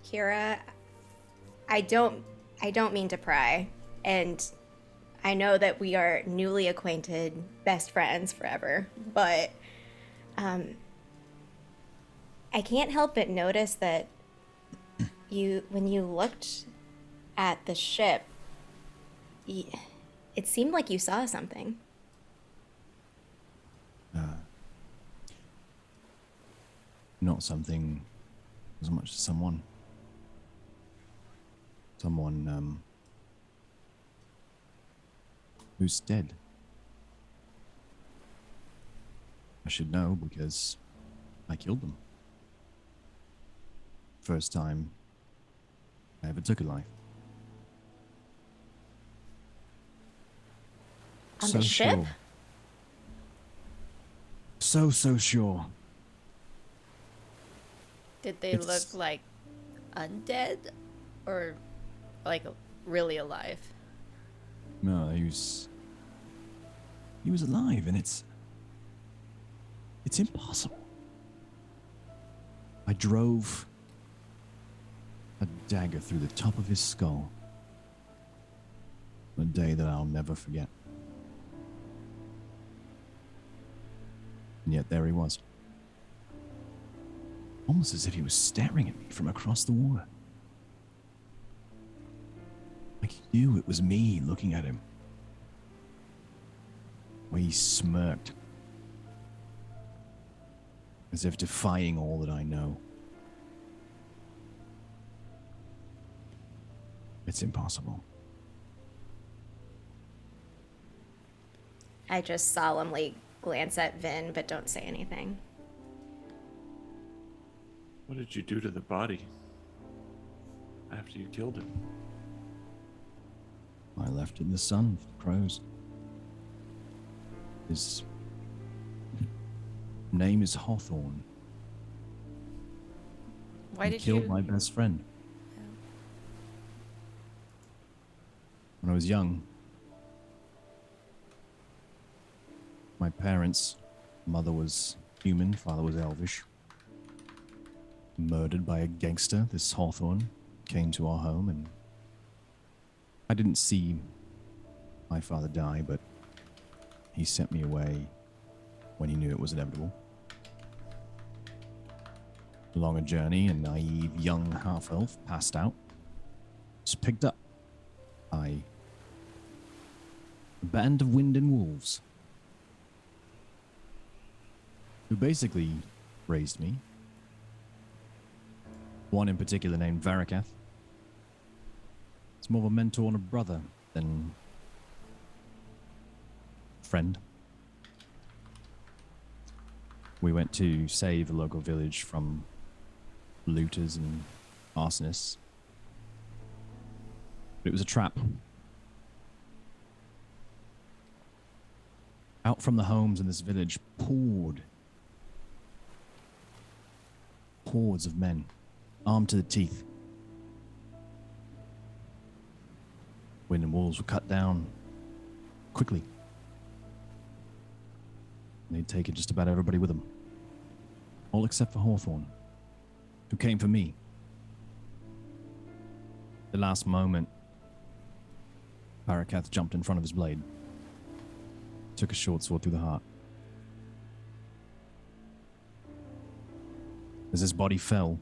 Kira, I don't mean to pry, and I know that we are newly acquainted, best friends forever, but I can't help but notice that when you looked at the ship, it seemed like you saw something. Not something as much as someone who's dead. I should know because I killed them. First time I ever took a life. On the ship? Sure. So sure. Did they It's- look like undead or like really alive? No, he was alive, and it's impossible. I drove a dagger through the top of his skull. A day that I'll never forget. And yet there he was. Almost as if he was staring at me from across the water. Like he knew it was me looking at him. Where he smirked. As if defying all that I know. It's impossible. I just solemnly glance at Vin, but don't say anything. What did you do to the body after you killed him? I left in the sun for the crows. His name is Hawthorne. Why He did killed you? my best friend. When I was young, my parents, mother was human, father was elvish. Murdered by a gangster, this Hawthorne came to our home, and I didn't see my father die, but he sent me away when he knew it was inevitable. Along a journey, a naive young half-elf passed out, was picked up by a band of wind and wolves, who basically raised me. One in particular named Varakath. It's more of a mentor and a brother than friend. We went to save a local village from looters and arsonists. But it was a trap. Out from the homes in this village poured hordes of men, armed to the teeth. Wind and wolves were cut down quickly. And they'd taken just about everybody with them. All except for Hawthorne, who came for me. The last moment, Varakath jumped in front of his blade. Took a short sword through the heart. As his body fell,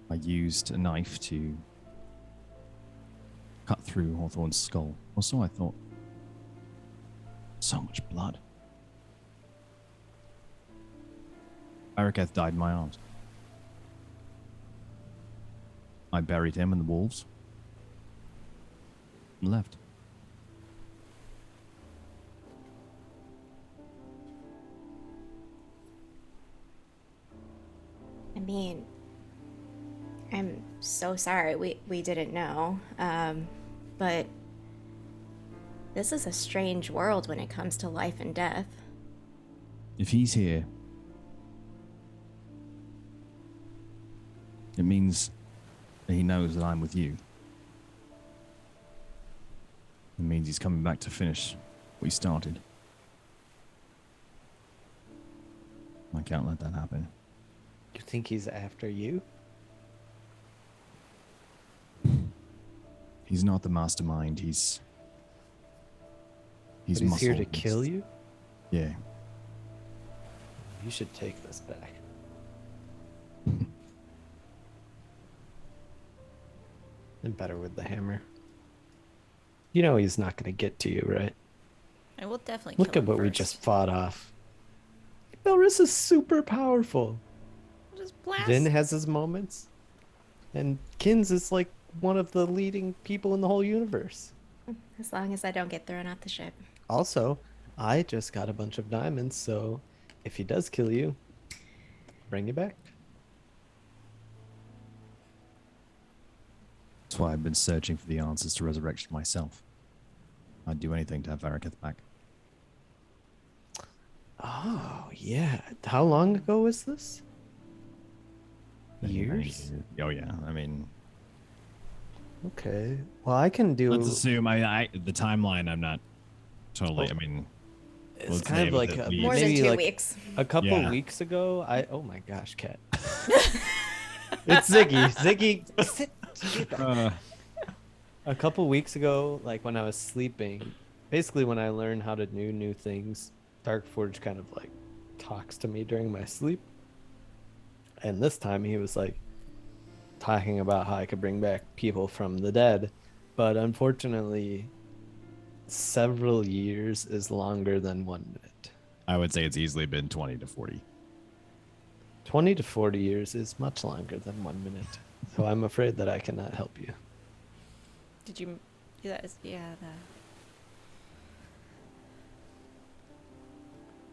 I used a knife to cut through Hawthorne's skull. Or so I thought. So much blood. Varakath died in my arms. I buried him in the wolves and left. I mean, I'm so sorry we didn't know. But this is a strange world when it comes to life and death. If he's here, it means that he knows that I'm with you. It means he's coming back to finish what he started. I can't let that happen. You think he's after you? He's not the mastermind. He's But he's here to muscle. kill you? Yeah. You should take this back. And better with the hammer. You know he's not going to get to you, right? I will definitely Look kill at him what we first. just fought off. Belris is super powerful. Just blast. Vin has his moments. And Kins is like one of the leading people in the whole universe. As long as I don't get thrown off the ship. Also, I just got a bunch of diamonds, so if he does kill you, bring you back. That's why I've been searching for the answers to resurrection myself. I'd do anything to have Varakath back. Oh, yeah. How long ago was this? Many, many Years? Oh yeah. I mean, Okay. Well, I can do... let's assume I the timeline. I'm not totally. I mean, It's let's kind of say like at a, least- More than maybe 2 like weeks. a couple Yeah. weeks ago. Oh my gosh, Cat. It's Ziggy. Ziggy, sit. A couple weeks ago, like when I was sleeping, basically when I learned how to do new things, Darkforge kind of like talks to me during my sleep. And this time he was like talking about how I could bring back people from the dead. But unfortunately, several years is longer than 1 minute. I would say it's easily been 20 to 40. 20 to 40 years is much longer than 1 minute. So I'm afraid that I cannot help you. Did you? Yeah.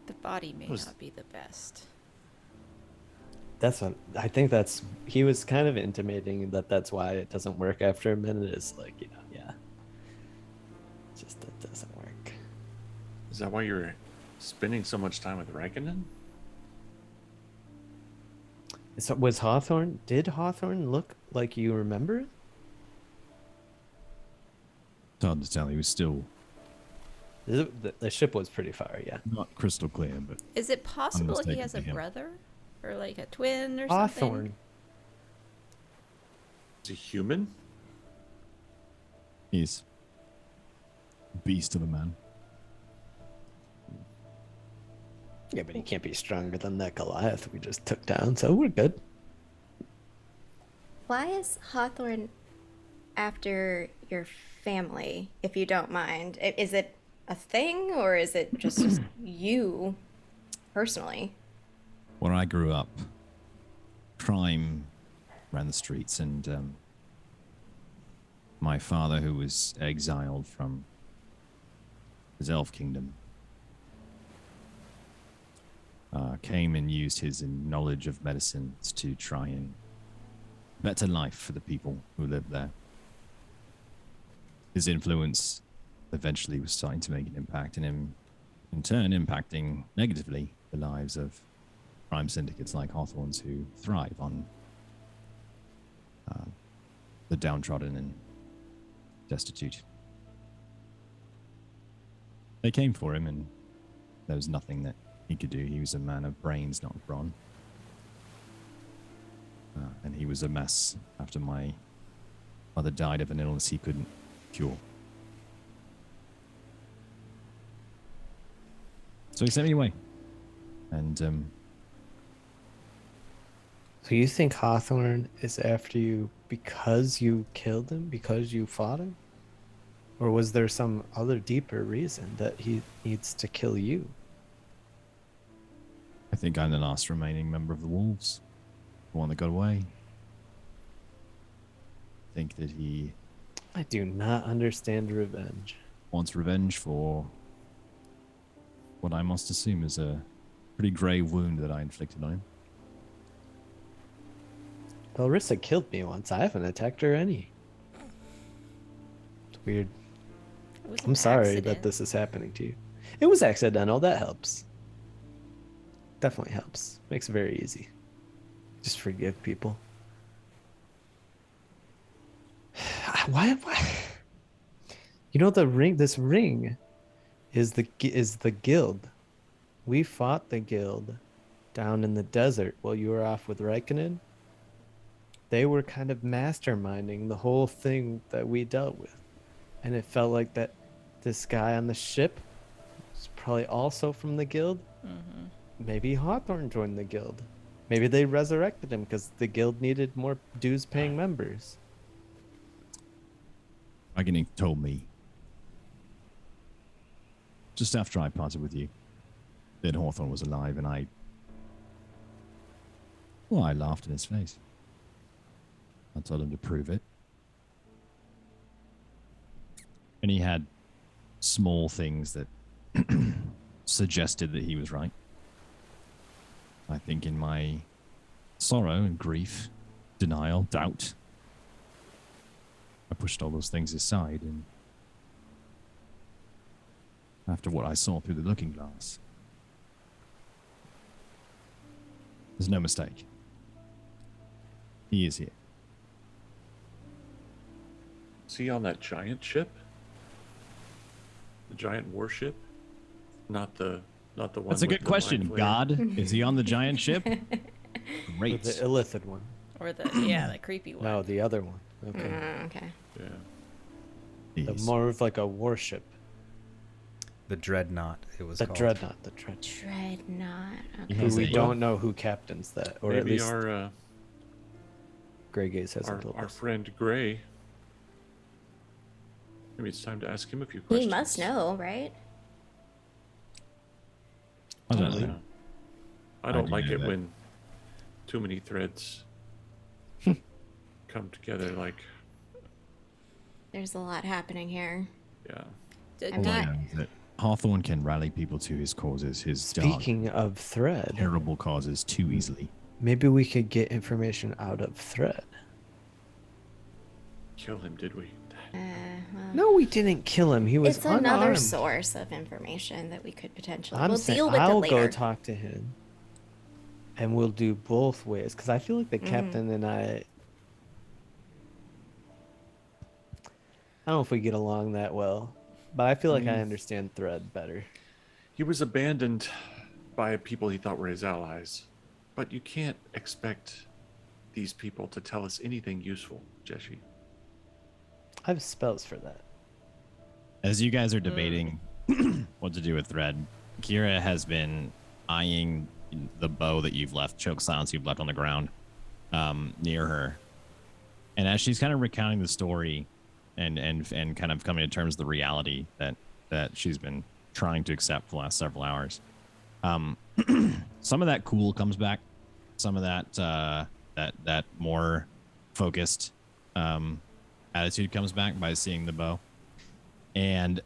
The body may Was- not be the best. That's what I think. That's he was kind of intimating that that's why it doesn't work after a minute. Is like, yeah, just it doesn't work. Is that why you're spending so much time with Raikkonen? So was Hawthorne? Did Hawthorne look like you remember it? It's hard to tell. He was still The ship was pretty far, yeah. not crystal clear, but Is it possible he has a Unmistakably him. brother? Or like a twin or something? Hawthorne. Is he human? he's a beast of a man. Yeah, but he can't be stronger than that Goliath we just took down, so we're good. Why is Hawthorne after your family, if you don't mind? Is it a thing or is it just you personally? Where I grew up, crime ran the streets, and my father, who was exiled from his elf kingdom, came and used his knowledge of medicines to try and better life for the people who lived there. His influence eventually was starting to make an impact, and him, in turn, impacting negatively the lives of crime syndicates like Hawthorne's who thrive on the downtrodden and destitute. They came for him, and there was nothing that he could do. He was a man of brains, not brawn. And he was a mess after my mother died of an illness he couldn't cure. So he sent me away. And So you think Hawthorne is after you because you killed him, because you fought him? Or was there some other deeper reason that he needs to kill you? I think I'm the last remaining member of the Wolves. The one that got away. I think that he I do not understand revenge. wants revenge for what I must assume is a pretty grave wound that I inflicted on him. Larissa killed me once. I haven't attacked her any. It's weird. It was I'm an sorry that accident. this is happening to you. It was accidental. That helps. Definitely helps. Makes it very easy. Just forgive people. Why? You know the ring. This ring is the guild. We fought the guild down in the desert while you were off with Raikkonen. They were kind of masterminding the whole thing that we dealt with, and it felt like that this guy on the ship was probably also from the guild. Maybe Hawthorne joined the guild. Maybe they resurrected him because the guild needed more dues-paying members. Agony told me just after I parted with you that Hawthorne was alive, and I laughed in his face. I told him to prove it. And he had small things that suggested that he was right. I think in my sorrow and grief, denial, doubt, I pushed all those things aside, and after what I saw through the looking glass, there's no mistake. He is here. Is he on that giant ship? The giant warship? Not the one. That's a with good the question. mind flayer? God, is he on the giant ship? The Great. illithid one. Or the creepy one. No, the other one. Okay. Okay. Yeah. The He's- more of like a warship. The Dreadnought, it was The called. Dreadnought. The Dreadnought. Dreadnought. He Okay. has We a- don't know who captains that, or at Maybe least our Grey Gaze hasn't told us. friend Gray. Maybe it's time to ask him a few He questions. must know, right? I don't Yeah. know. I don't do like know it that. when too many threads come together. Like, There's a lot happening here. yeah. Did I'm All I not- know is that Hawthorne can rally people to his causes, his dark, Speaking of Thredd, terrible causes too easily. Maybe we could get information out of Thredd. Kill him, did we? Well, No, we didn't kill him. He was it's another unarmed. source of information that we could potentially. I'm We'll saying deal with I'll it go later. talk to him, and we'll do both ways. Because I feel like the captain and I don't know if we get along that well, but I feel like I understand Thredd better. He was abandoned by people he thought were his allies. But you can't expect these people to tell us anything useful, Jeshi. I have spells for that. As you guys are debating what to do with Thredd, Kira has been eyeing the bow that you've left, choke silence you've left on the ground, near her. And as she's kind of recounting the story and kind of coming to terms with the reality that she's been trying to accept for the last several hours, some of that cool comes back. Some of that more focused attitude comes back by seeing the bow. And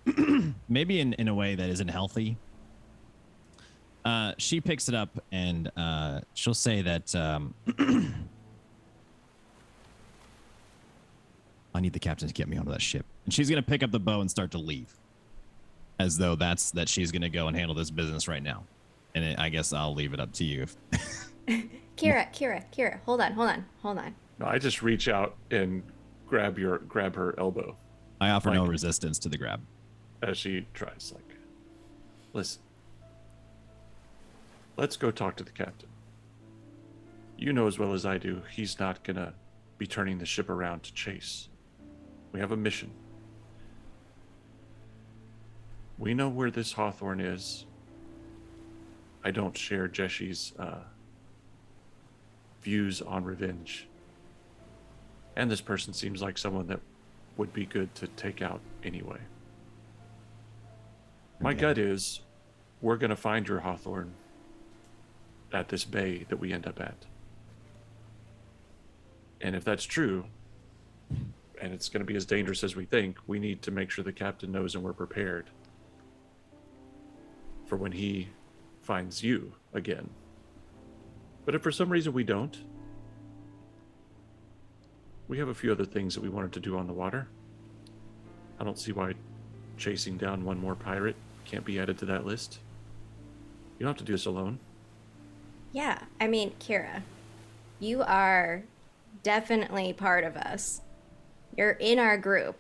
maybe in a way that isn't healthy, she picks it up and she'll say that I need the captain to get me onto that ship. And she's going to pick up the bow and start to leave, as though that she's going to go and handle this business right now. And I guess I'll leave it up to you. Kira, hold on. No, I just reach out and grab her elbow I offer no resistance to the grab. as she tries. Like, listen, let's go talk to the captain. You know as well as I do, he's not gonna be turning the ship around to chase. We have a mission. We know where this Hawthorne is. I don't share Jeshi's views on revenge. And this person seems like someone that would be good to take out anyway. My gut is we're going to find your Hawthorne at this bay that we end up at. And if that's true, and it's going to be as dangerous as we think, we need to make sure the captain knows and we're prepared for when he finds you again. But if for some reason we don't, we have a few other things that we wanted to do on the water. I don't see why chasing down one more pirate can't be added to that list. You don't have to do this alone. Yeah, I mean, Kira, you are definitely part of us. You're in our group.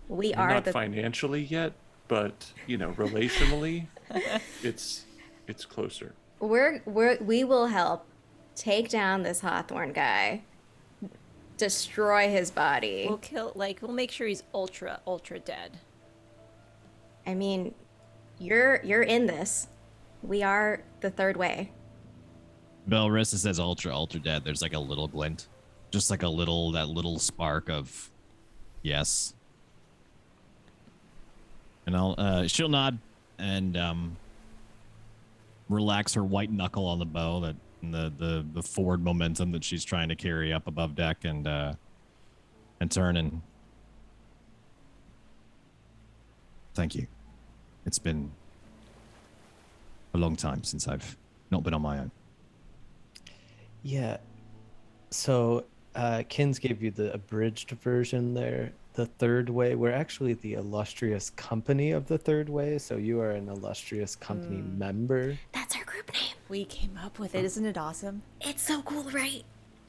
We are Not the financially yet, but relationally, it's closer. we will help take down this Hawthorne guy, destroy his body. We'll make sure he's ultra dead. I mean, you're in this. We are the third way. Belrissa says ultra dead. There's like a little glint. Just like that little spark of yes. And she'll nod and relax her white knuckle on the bow, that the forward momentum that she's trying to carry up above deck, and turn and thank you. It's been a long time since I've not been on my own. Yeah. So, Kins gave you the abridged version there. The Third Way. We're actually the Illustrious Company of the Third Way, so you are an Illustrious Company member. That's our group name. We came up with it. Isn't it awesome? It's so cool, right?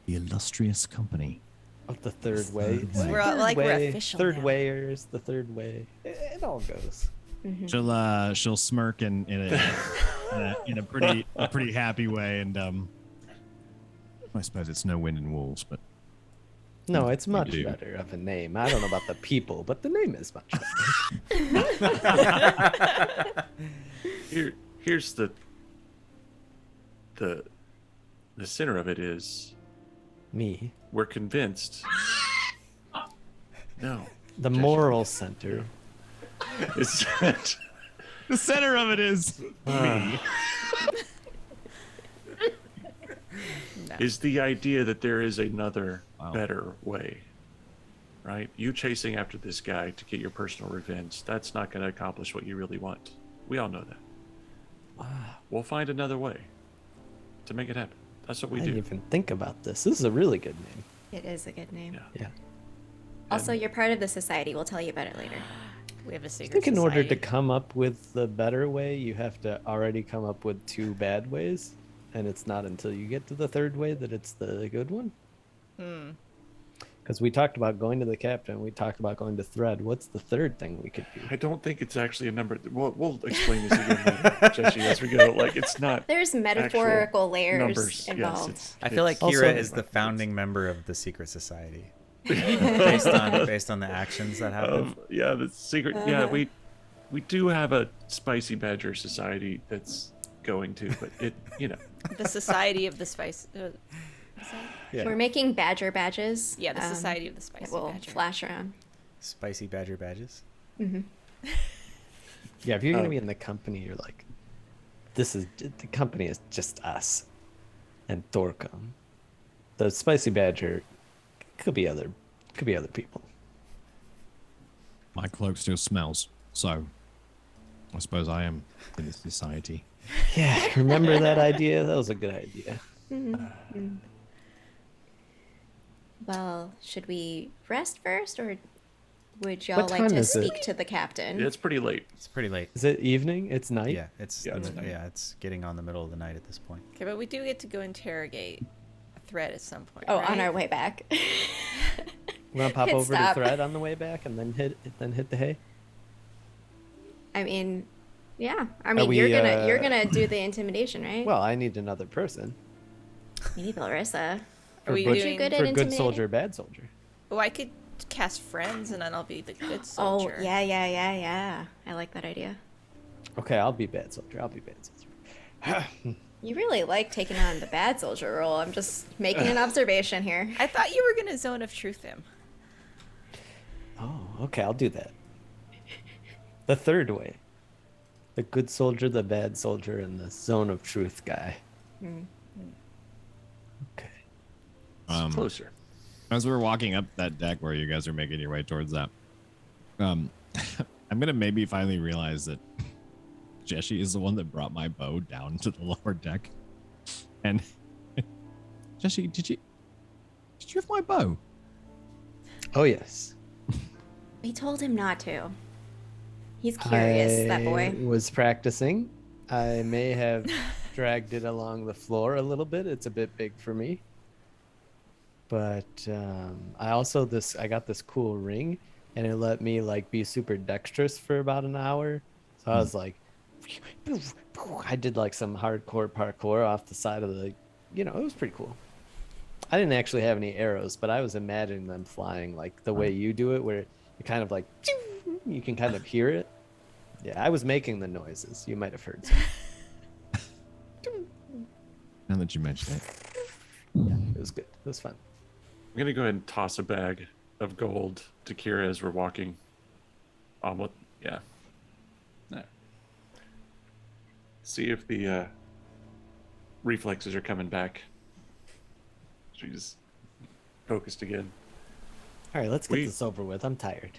The Illustrious Company. Of the Third Way. Third Way. We're all- like, we're official Third now. Wayers, the Third Way. It all goes. She'll smirk in a pretty happy way, and I suppose it's no wind and wolves, but No, it's much do. better of a name. I don't know about the people, but the name is much better. Here's the center of it is Me. we're convinced. No. The moral center. It's that the center of it is me. is the idea that there is another Wow. better way. Right? You chasing after this guy to get your personal revenge, that's not going to accomplish what you really want. We all know that. We'll find another way to make it happen. That's what we I do. didn't even think about this. This is a really good name. It is a good name. Yeah. Yeah. Also, you're part of the society. We'll tell you about it later. We have a I secret think in order to society. come up with the better way, you have to already come up with 2 bad ways. And it's not until you get to the 3rd way that it's the good one. Because we talked about going to the captain. We talked about going to Thredd. What's the 3rd thing we could do? I don't think it's actually a number. We'll explain this again later, Jesse, as we go. Like, it's not There's metaphorical actual layers numbers. involved. Yes, I feel like Also- Kira is the founding member of the secret society, based on the actions that happen. yeah, the secret. Yeah, we do have a spicy badger society that's going to, but it, The Society of the Spice. Yeah. We're making badger badges. Yeah, the Society of the Spicy It will Badger. flash around. Spicy badger badges. Yeah, if you're going to be in the company, you're like, the company is just us and Thorcom. The Spicy Badger could be other people. My cloak still smells, so I suppose I am in this society. Yeah, remember that idea? That was a good idea. Well, should we rest first, or would y'all What like time to is it? speak to the captain? it's pretty late. It's pretty late. Is it evening? It's night? Yeah, it's Yeah, it's night. it's getting on the middle of the night at this point. Okay, but we do get to go interrogate a Thredd at some point. Oh, right? on our way back. We're going to pop Pit over stop. to Thredd on the way back and then hit the hay? I mean, yeah. I mean, we, you're gonna do the intimidation, right? Well, I need another person. you need Larissa. Are we good- doing? good at For good intimidating? soldier, bad soldier. Oh, I could cast friends, and then I'll be the good Oh, soldier. yeah. I like that idea. Okay, I'll be bad soldier. You really like taking on the bad soldier role. I'm just making an observation here. I thought you were gonna zone of truth him. Oh, okay, I'll do that. The 3rd way. The good soldier, the bad soldier, and the zone of truth guy. Okay. It's closer. As we're walking up that deck where you guys are making your way towards that, I'm gonna maybe finally realize that Jessie is the one that brought my bow down to the lower deck. And Jessie, did you have my bow? Oh, yes. We told him not to. He's curious, that boy. I was practicing. I may have dragged it along the floor a little bit. It's a bit big for me. But I got this cool ring, and it let me like be super dexterous for about an hour. So I was like, I did like some hardcore parkour off the side of the, it was pretty cool. I didn't actually have any arrows, but I was imagining them flying like the way you do it, where you kind of like, you can kind of hear it. Yeah, I was making the noises. You might have heard some. Now that you mention it. Yeah, it was good. It was fun. I'm gonna go ahead and toss a bag of gold to Kira as we're walking. Yeah. No. See if the reflexes are coming back. She's focused again. All right, let's get We- this over with. I'm tired.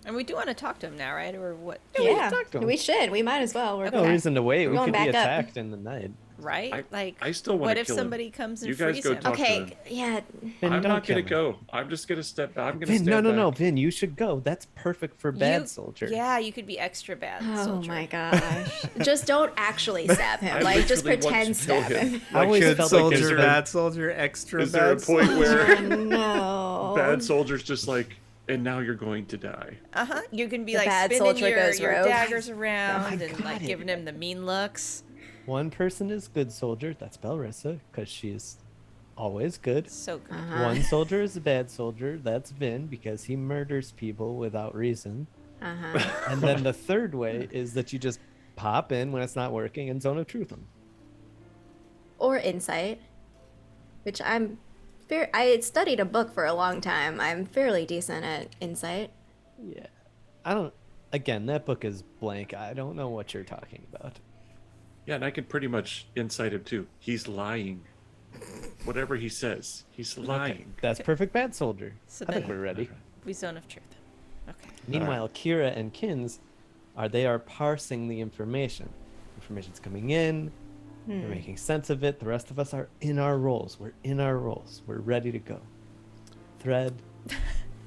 And we do want to talk to him now, right? Or what? Yeah, talk to him. we should. We might as well. We're No reason to wait. We're We going could be back up. attacked in the night. Right? I still wanna what if kill him. somebody comes and You guys frees go him? talk- Okay, yeah. Vin, I'm don't not gonna kill him. go. I'm just gonna step. I'm gonna Vin, stand no, back. Vin, you should go. That's perfect for bad You- soldier. Yeah, you could be extra bad Oh soldier. my gosh. Just don't actually stab him. I Like, just literally want pretend to kill stab him. him. I always Good felt like soldier, there's been- bad soldier, extra Is there a bad point Oh where no. bad soldier's just like, and now you're going to die? Uh-huh. You can be The like bad spinning soldier your, goes your rogue. daggers around and got like it. giving him the mean looks. One person is good soldier. That's Belrissa, because she's always good. So good. Uh-huh. One soldier is a bad soldier. That's Vin, because he murders people without reason. Uh-huh. And then the 3rd way is that you just pop in when it's not working and zone of truth them. Or insight, which I studied a book for a long time. I'm fairly decent at insight. Yeah. Again, that book is blank. I don't know what you're talking about. Yeah, and I can pretty much insight him too. He's lying. Whatever he says, he's lying. That's perfect bad soldier. So I think then- we're ready. We zone of truth. Okay. Meanwhile, Kira and Kins are parsing the information. Information's coming in, We're making sense of it. The rest of us are in our roles. We're in our roles. We're ready to go. Thread.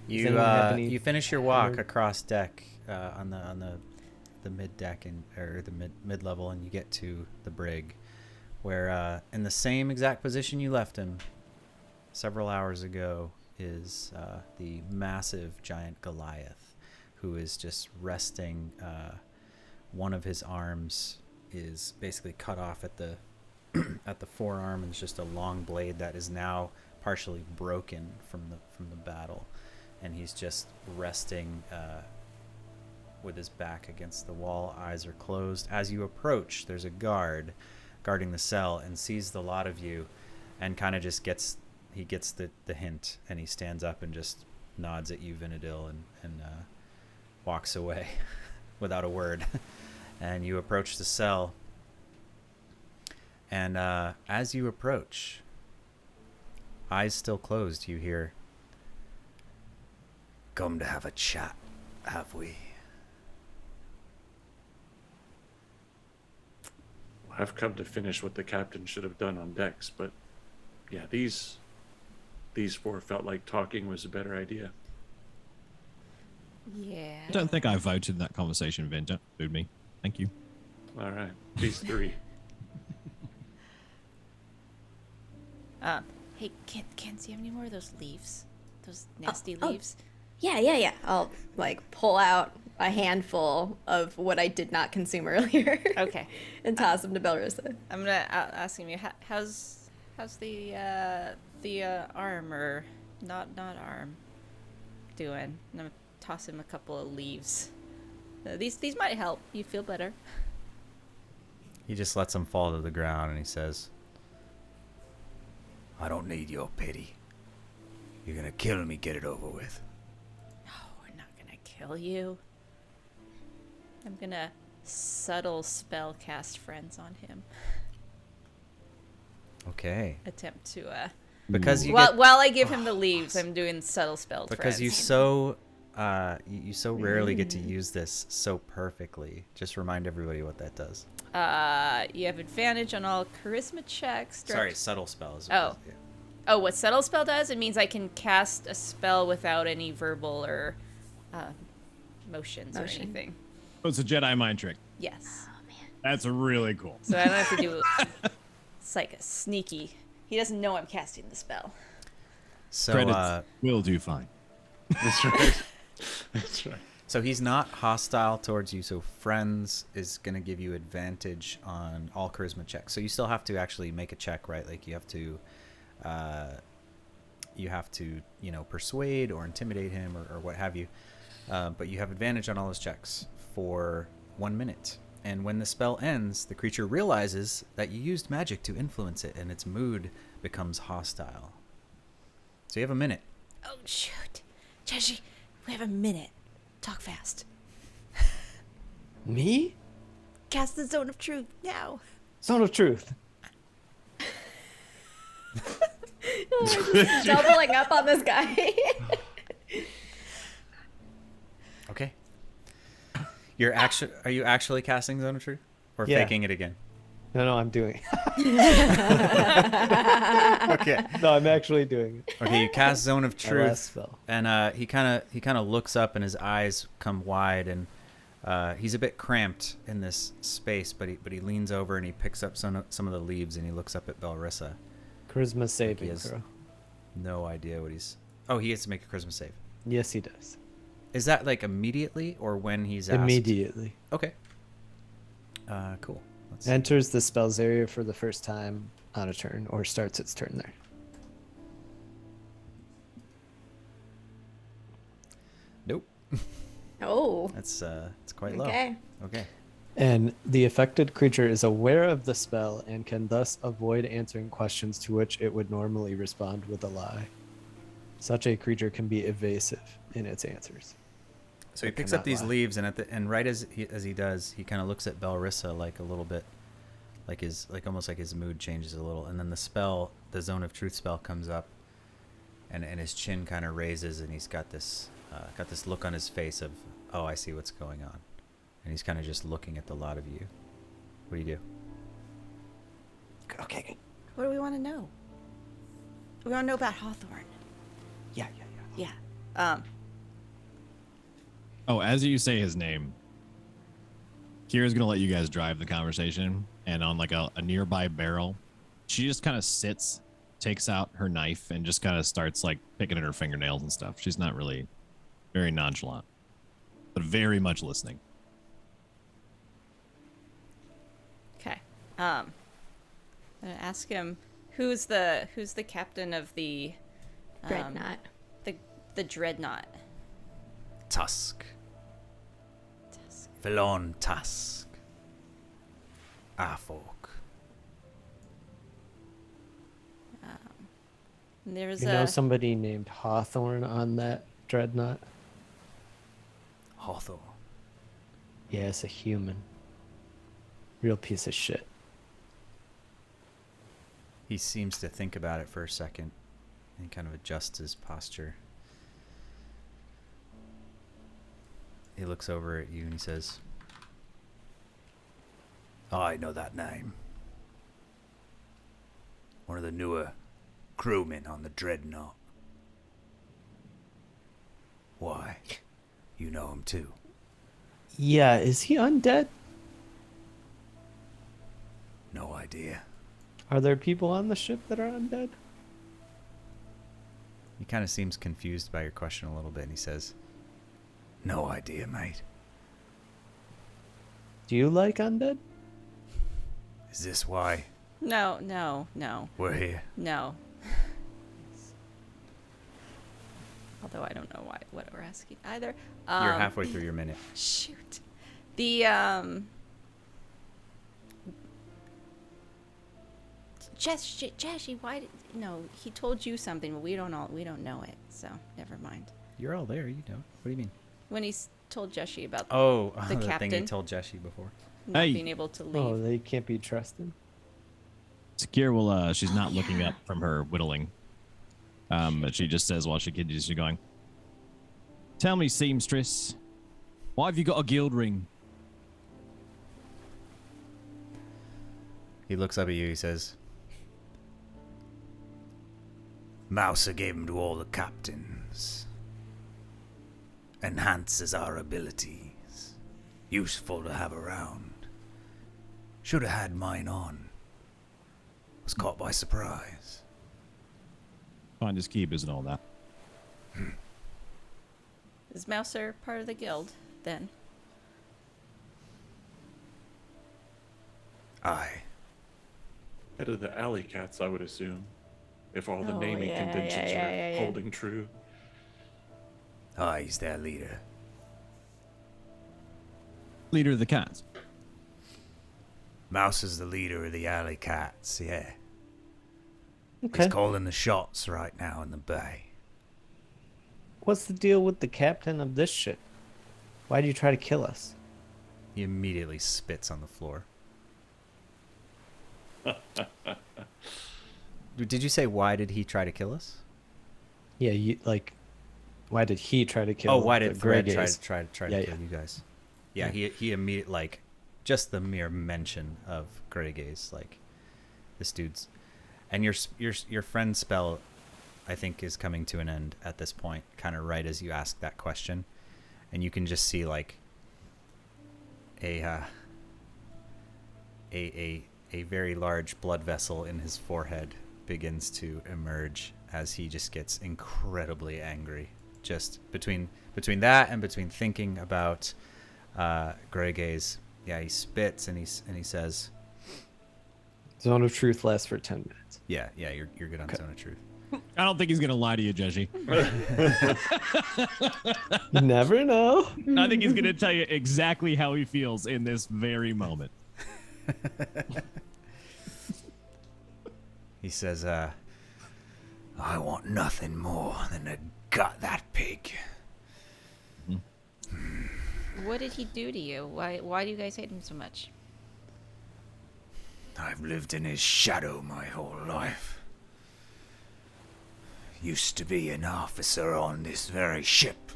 You finish your walk hammered? across deck on the mid deck or the mid level, and you get to the brig, where in the same exact position you left him several hours ago is the massive giant Goliath, who is just resting. One of his arms is basically cut off at the at the forearm, and it's just a long blade that is now partially broken from the battle, and he's just resting with his back against the wall. Eyes are closed. As you approach, there's a guard guarding the cell and sees the lot of you, and kind of just gets the hint, and he stands up and just nods at you, Vinadil, and walks away without a word. And you approach the cell, and as you approach, eyes still closed, you hear, "Come to have a chat, have we?" I've come to finish what the captain should have done on decks, but yeah, these four felt like talking was a better idea. Yeah. I don't think I voted in that conversation, Vin. Don't include me. Thank you. All right, these three. Hey, Ken, do you have any more of those leaves? Those nasty leaves? Yeah. I'll like pull out a handful of what I did not consume earlier. Okay. And toss them to Belrissa. I'm gonna ask him. How's the arm or not arm doing? I'm gonna toss him a couple of leaves. These might help you feel better. He just lets them fall to the ground, and he says, "I don't need your pity. You're gonna kill me, get it over with." No, we're not gonna kill you. I'm gonna subtle spell cast friends on him. Okay. Attempt to Because you while I give him the leaves, I'm doing subtle spell because friends. you so you so rarely get to use this so perfectly. Just remind everybody what that does. You have advantage on all charisma checks. Sorry, subtle spells. Oh. Oh, what subtle spell does? It means I can cast a spell without any verbal or motions or anything. Oh, it's a Jedi mind trick. Yes. That's really cool. So I don't have to do. It's like a sneaky. He doesn't know I'm casting the spell. So Credits will do fine. That's right. That's right. so he's not hostile towards you. So friends is gonna give you advantage on all charisma checks. So you still have to actually make a check, right? Like you have to persuade or intimidate him or what have you. But you have advantage on all his checks for 1 minute. And when the spell ends, the creature realizes that you used magic to influence it, and its mood becomes hostile. So you have a minute. Oh shoot, Cheshi, we have a minute. Talk fast. Me? Cast the zone of truth now. Zone of truth. Just doubling up on this guy. Okay. Are you actually casting Zone of Truth? Or Yeah. faking it again? No, I'm doing Okay. No, I'm actually doing it. Okay, you cast Zone of My last Truth, spell. and he kind of looks up, and his eyes come wide, and he's a bit cramped in this space, but he leans over and he picks up some of the leaves, and he looks up at Belrissa. Charisma saving has- throw. No idea what he's. Oh, he has to make a charisma save. Yes, he does. Is that like immediately or when he's asked? Immediately. Okay. Cool. Let's Enters the spell's area for the first time on a turn, or starts its turn there. Nope. Oh. It's quite low. Okay. Okay. And the affected creature is aware of the spell and can thus avoid answering questions to which it would normally respond with a lie. Such a creature can be evasive in its answers. So he It picks up cannot these lie. leaves, and right as he does, he kind of looks at Belrissa like a little bit, like almost like his mood changes a little, and then the Zone of Truth spell comes up, and his chin kind of raises, and he's got this look on his face of, oh, I see what's going on, and he's kind of just looking at the lot of you. What do you do? Okay. What do we want to know? We want to know about Hawthorne. Yeah. Yeah. Oh, as you say his name, Kira's gonna let you guys drive the conversation, and on like a nearby barrel, she just kind of sits, takes out her knife, and just kind of starts like picking at her fingernails and stuff. She's not really very nonchalant, but very much listening. Okay. I'm gonna ask him who's the captain of the Dreadnought. the Dreadnought. Tusk. Vilon Tusk. Afork. And there's You know somebody named Hawthorne on that Dreadnought? Hawthorne. Yeah, it's a human. Real piece of shit. He seems to think about it for a second and kind of adjusts his posture. He looks over at you and he says, I know that name. One of the newer crewmen on the Dreadnought. Why? You know him too. Yeah, is he undead? No idea. Are there people on the ship that are undead? He kind of seems confused by your question a little bit and he says, no idea, mate. Do you like undead? Is this why No. we're here? No. Although I don't know what we're asking either. You're halfway through your minute. Shoot. The Jesse, why did no, he told you something, but we don't know it, so never mind. You're all there, you know. What do you mean? When he told Jesse about Oh, the the captain thing you told Jesse before. not Hey. being able to leave. Oh, they can't be trusted. Kira will, she's not looking up from her whittling. But she just says while she continues, she's going, tell me, seamstress, why have you got a guild ring? He looks up at you, he says, Mouser gave him to all the captains. Enhances our abilities. Useful to have around. Should have had mine on. Was caught by surprise. Finders keepers and all that. Is Mouser part of the guild then? Aye. Head of the alley cats, I would assume, if all the Oh, naming yeah, conventions yeah. are holding true. Aye, he's their leader. Leader of the cats. Mouse is the leader of the alley cats, yeah. Okay. He's calling the shots right now in the bay. What's the deal with the captain of this ship? Why'd you try to kill us? He immediately spits on the floor. Did you say why did he try to kill us? Yeah, why did he try to kill? Oh, why the did Thredd Grey try Gaze? to Yeah, kill yeah. you guys? Yeah, he immediately, like, just the mere mention of Grey Gaze, like, this dude's, and your friend's spell, I think, is coming to an end at this point, kind of right as you ask that question, and you can just see like a very large blood vessel in his forehead begins to emerge as he just gets incredibly angry. Just between that and between thinking about Grey Gaze, yeah, he spits and he says, Zone of Truth lasts for 10 minutes. yeah, you're good on Zone of Truth. I don't think he's going to lie to you, Jesse. You never know. I think he's going to tell you exactly how he feels in this very moment. He says, I want nothing more than to gut that pig. What did he do to you? Why do you guys hate him so much? I've lived in his shadow my whole life. Used to be an officer on this very ship.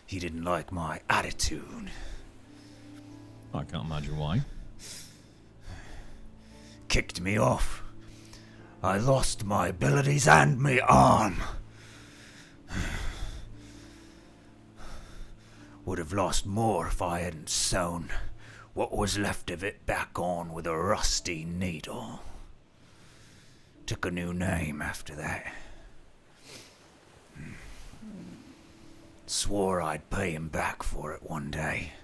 He didn't like my attitude. I can't imagine why. kicked me off. I lost my abilities and my arm. Would have lost more if I hadn't sewn what was left of it back on with a rusty needle. Took a new name after that. Swore I'd pay him back for it one day.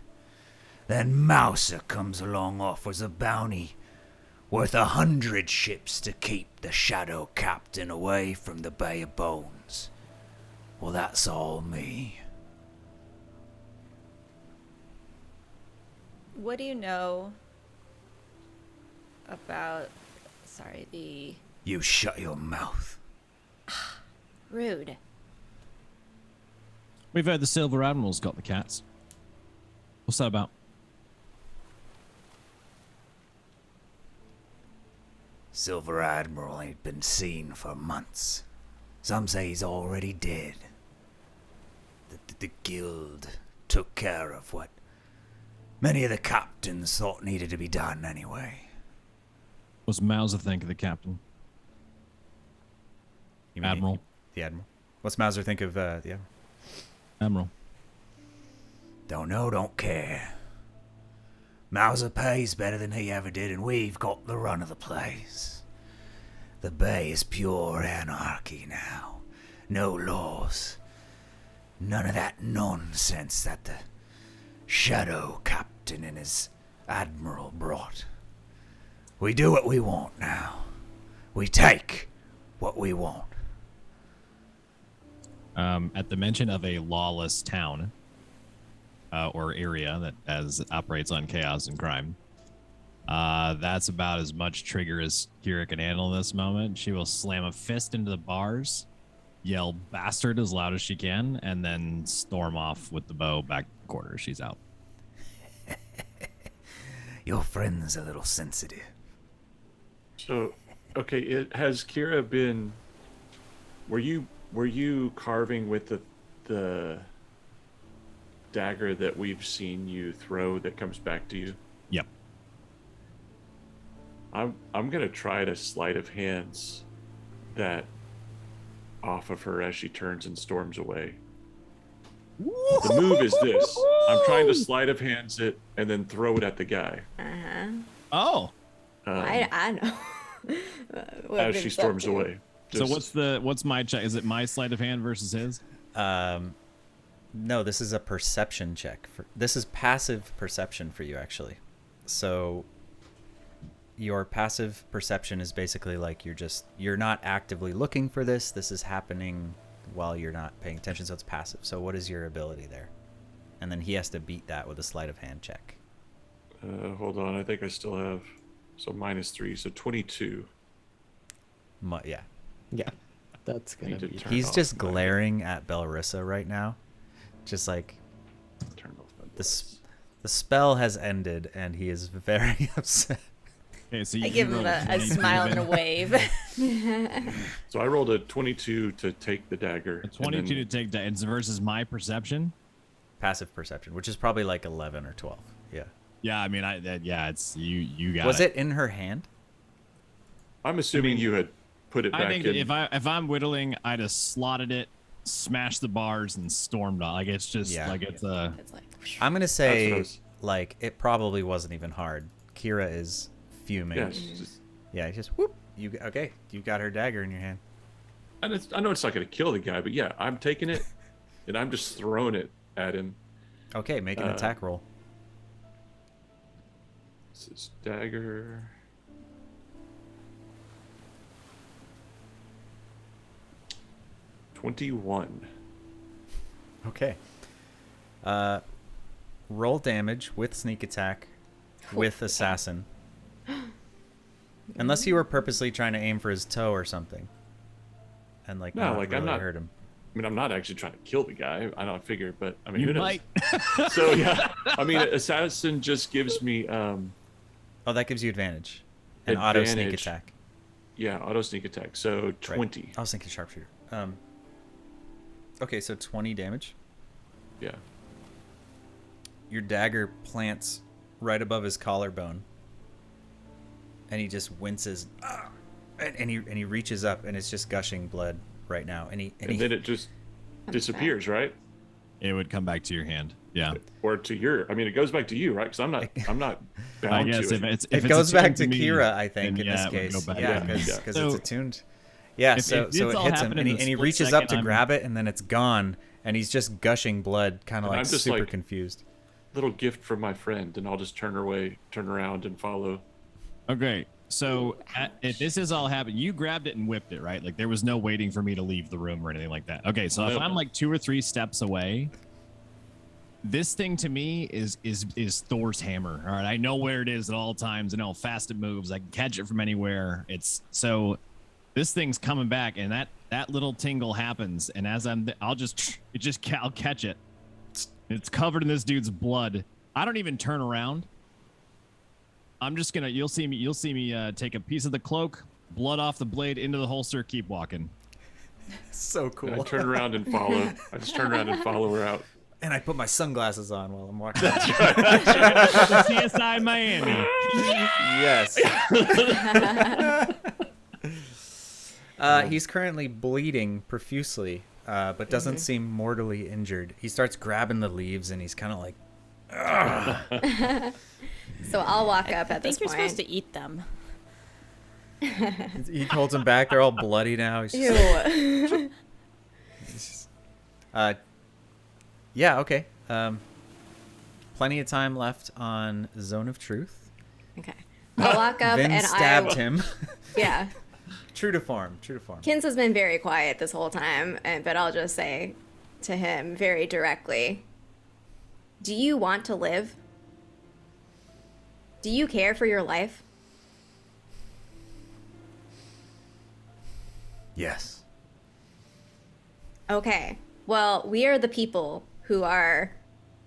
Then Mouser comes along, offers a bounty worth 100 ships to keep the Shadow Captain away from the Bay of Bones. Well, that's all me. What do you know about... Sorry, the... You shut your mouth. Rude. We've heard the Silver Admiral's got the cats. What's that about? Silver Admiral ain't been seen for months. Some say he's already dead. The guild took care of what many of the captains thought needed to be done anyway. What's Mauser think of the captain? You mean Admiral. The Admiral. What's Mauser think of the Admiral? Admiral. Don't know, don't care. Mauser pays better than he ever did, and we've got the run of the place. The Bay is pure anarchy now. No laws. None of that nonsense that the Shadow Captain and his Admiral brought. We do what we want now. We take what we want. At the mention of a lawless town or area that operates on chaos and crime, that's about as much trigger as Kira can handle in this moment. She will slam a fist into the bars, yell bastard as loud as she can, and then storm off with the bow back to the quarters. She's out. Your friend's a little sensitive. So, okay, has Kira been... Were you carving with the dagger that we've seen you throw that comes back to you? Yep. I'm gonna try to sleight of hands that off of her as she turns and storms away. The move is this. I'm trying to sleight of hands it and then throw it at the guy. Oh. I know. What As it's she up storms to. away. So Just- what's my check? Is it my sleight of hand versus his? No, this is a perception check. This is passive perception for you, actually. So your passive perception is basically like you're not actively looking for this. This is happening while you're not paying attention, so it's passive. So what is your ability there? And then he has to beat that with a sleight of hand check. hold on, I think I still have... So -3, so 22. Yeah. Yeah, that's gonna Need to be. turn He's off just my- glaring at Belrissa right now. Just like Turn off my the spell has ended and he is very upset. Okay, so I you give him rolled a 22 smile and a then. wave. So I rolled a 22 to take the dagger. A and 22 to then- take that. It's versus my perception. Passive perception, which is probably like 11 or 12. Yeah. Yeah, I mean, it's you got Was it in her hand? I'm assuming you had put it back I think in. if I'm whittling, I'd have slotted it, smashed the bars, and stormed off. Like it's just Yeah. like it's a. It's like, I'm gonna That's what I say was- like it probably wasn't even hard. Kira is fuming. Yeah, it's just- Yeah, he just whoop. You got her dagger in your hand. and I know it's not going to kill the guy, but yeah, I'm taking it and I'm just throwing it at him. Okay, make an attack roll. This is dagger. $21. Okay. Roll damage with sneak attack with assassin. Unless you were purposely trying to aim for his toe or something. And like No, not like, I'm really not- hurt him. I mean, I'm not actually trying to kill the guy. I don't figure, but I mean, You who knows? might. So yeah, I mean, assassin just gives me, Oh, that gives you advantage. And auto sneak Advantage. attack. yeah, auto sneak attack. So Right. 20. I was thinking sharpshooter. Okay, so 20 damage. Yeah. Your dagger plants right above his collarbone. and he just winces, and he reaches up, and it's just gushing blood right now, and then it just disappears, right? It would come back to your hand. Yeah. Or to your. I mean, it goes back to you, right? Because I'm not bound I guess to if it. it's it if goes it's back attuned to me, Kira, I think, then in this it would case. go back Yeah, to me. because So, it's attuned. Yeah, if so it's it all hits him, happening and in he a split reaches up to second, grab it, and then it's gone, and he's just gushing blood, kind of And like I'm just super like- confused. Little gift from my friend, and I'll just turn around, and follow. Okay, so if this is all happening, you grabbed it and whipped it, right? Like there was no waiting for me to leave the room or anything like that. Okay, so if No. I'm like 2 or 3 steps away, this thing to me is Thor's hammer. All right, I know where it is at all times. I know how fast it moves. I can catch it from anywhere. It's so this thing's coming back, and that little tingle happens, and as I'll catch it. It's covered in this dude's blood. I don't even turn around. I'm just gonna. You'll see me take a piece of the cloak, blood off the blade into the holster, keep walking. So And cool. I turn around and follow. I just turn around and follow her out. And I put my sunglasses on while I'm walking. CSI Miami. Yes. He's currently bleeding profusely, but doesn't seem mortally injured. He starts grabbing the leaves, and he's kind of like, So I'll walk up I at this think you're point. supposed to eat them. he holds him back. They're all bloody now. He's just, Ew. yeah, okay. Plenty of time left on Zone of Truth. Okay. I'll walk up Vin and stabbed him. Yeah. True to form. True to form. Kins has been very quiet this whole time, but I'll just say to him very directly, do you want to live? Do you care for your life? Yes. Okay. Well, we are the people who are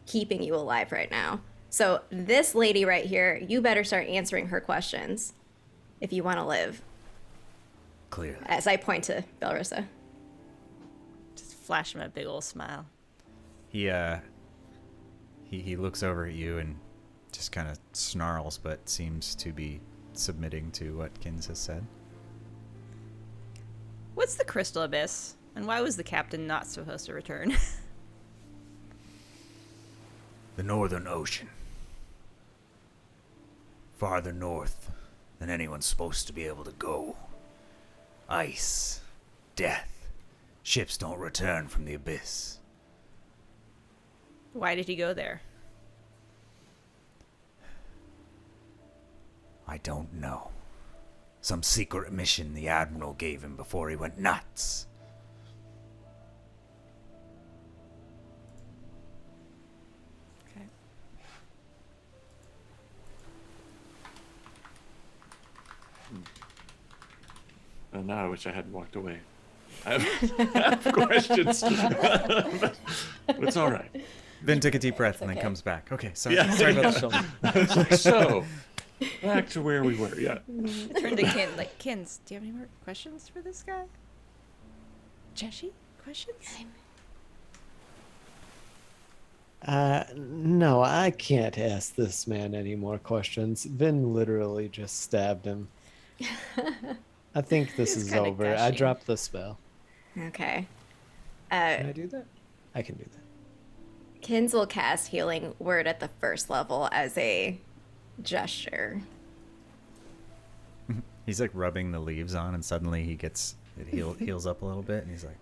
keeping you alive right now. So this lady right here, you better start answering her questions if you want to live. Clearly. As I point to Belrissa. Just flash him a big old smile. He looks over at you and just kind of snarls, but seems to be submitting to what Kins has said. What's the Crystal Abyss? And why was the captain not supposed to return? The Northern Ocean. Farther north than anyone's supposed to be able to go. Ice. Death. Ships don't return from the abyss. Why did he go there? I don't know. Some secret mission the Admiral gave him before he went nuts. Okay. And now I wish I hadn't walked away. I have questions. But it's all right. Vin took a deep breath and then okay. comes back. Okay, sorry, Yeah. sorry about the shoulder. It's like, so, back to where we were. Yeah. I turned to Kin, like, Kins, do you have any more questions for this guy? Jeshi, questions? No, I can't ask this man any more questions. Vin literally just stabbed him. I think this He's is kinda over. I gushy. dropped the spell. Okay. Can I do that? I can do that. Kins will cast Healing Word at the first level as a gesture. He's like rubbing the leaves on, and suddenly it heals up a little bit, and he's like,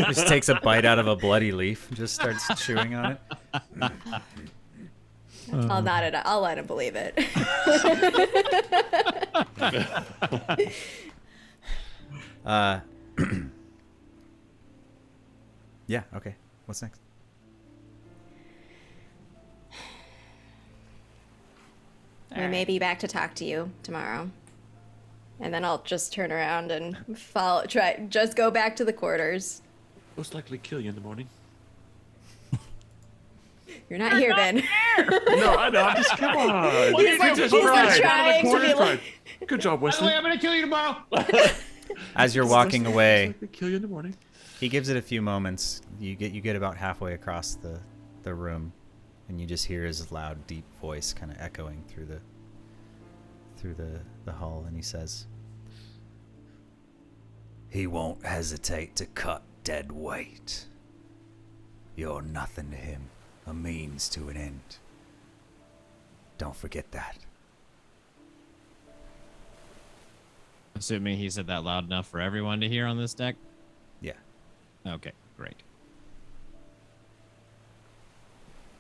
just takes a bite out of a bloody leaf, and just starts chewing on it. I'll nod it. I'll let him believe it. Yeah. Okay. What's next? We may be back to talk to you tomorrow. And then I'll just turn around and just go back to the quarters. Most likely kill you in the morning. You're not here, Ben. No, I know. I'm just, come on. He's like, Just he's like tried. trying to be like, Good job, Wesley. I'm gonna kill you tomorrow. As you're walking away, Most likely kill you in the morning. he gives it a few moments. You get about halfway across the room, and you just hear his loud, deep voice kind of echoing through through the hull, and he says, "He won't hesitate to cut dead weight. You're nothing to him, a means to an end. Don't forget that." Assuming he said that loud enough for everyone to hear on this deck? Yeah. Okay, great.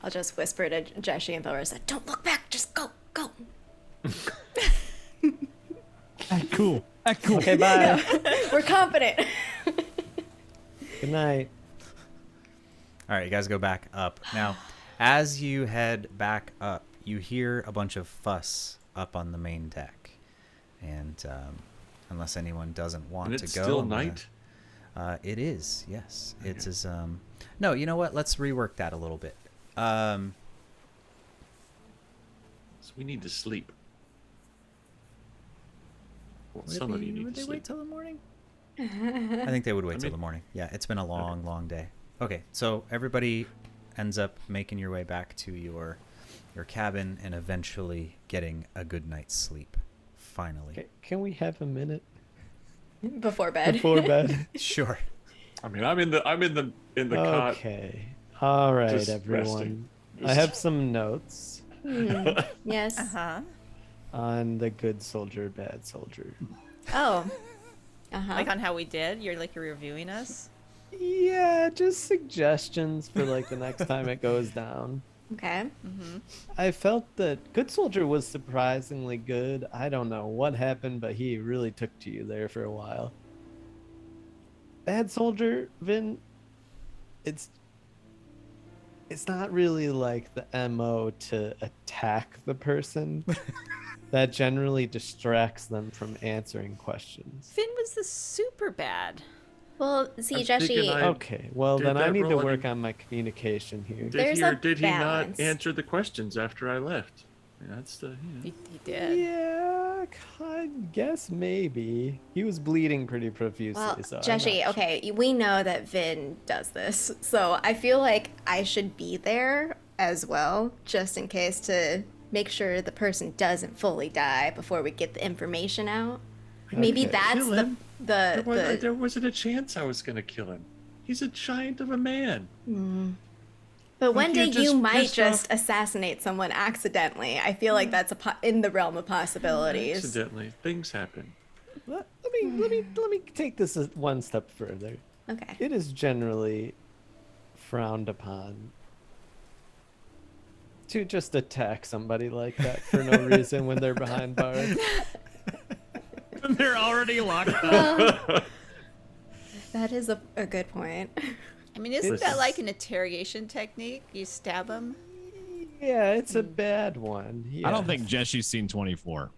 I'll just whisper to Jeshi and Belrissa, "Don't look back, just go, go." Act cool. Act cool. Okay, bye. We're confident. Good night. All right, you guys go back up. Now, as you head back up, you hear a bunch of fuss up on the main deck. And unless anyone doesn't want And to it's go. still I'm gonna- night? It is, yes. Okay. It is. No, you know what? Let's rework that a little bit. So we need to sleep. Well, some of you need would to they sleep. wait till the morning? I think they would wait till the morning. Yeah, it's been a long, long day. Okay, so everybody ends up making your way back to your cabin and eventually getting a good night's sleep. Finally. Can we have a minute Before bed. before bed? Sure. I mean, I'm in the cot. Okay. All right, Just everyone. resting. I have some notes Yes. Uh-huh. on the good soldier, bad soldier. Oh. Uh-huh. Like on how we did? You're reviewing us? Yeah, just suggestions for like the next time it goes down. Okay. I felt that good soldier was surprisingly good. I don't know what happened, but he really took to you there for a while. Bad soldier, Vin, it's not really like the MO to attack the person. That generally distracts them from answering questions. Finn was the super bad. Well, see, I'm thinking Jeshi, Okay, well Did then I that need to roll any- work on my communication here. Did There's he or a did he balance. not answer the questions after I left? Yeah, that's the. He did. Yeah, I guess maybe. He was bleeding pretty profusely. well, so I'm Jeshi, not okay, we know that Vin does this, so I feel like I should be there as well, just in case to make sure the person doesn't fully die before we get the information out. Maybe Okay. that's Kill him. the There wasn't a chance I was gonna kill him. He's a giant of a man. But one day you you just might pissed just off- assassinate someone accidentally. I feel like that's in the realm of possibilities. Accidentally, things happen. Let me take this one step further. Okay. It is generally frowned upon to just attack somebody like that for no reason when they're behind bars. They're already locked up. That is a good point. I mean, isn't Listen. that like an interrogation technique? You stab him? Yeah, it's a bad one. I don't Yeah. think Jeshi's seen 24,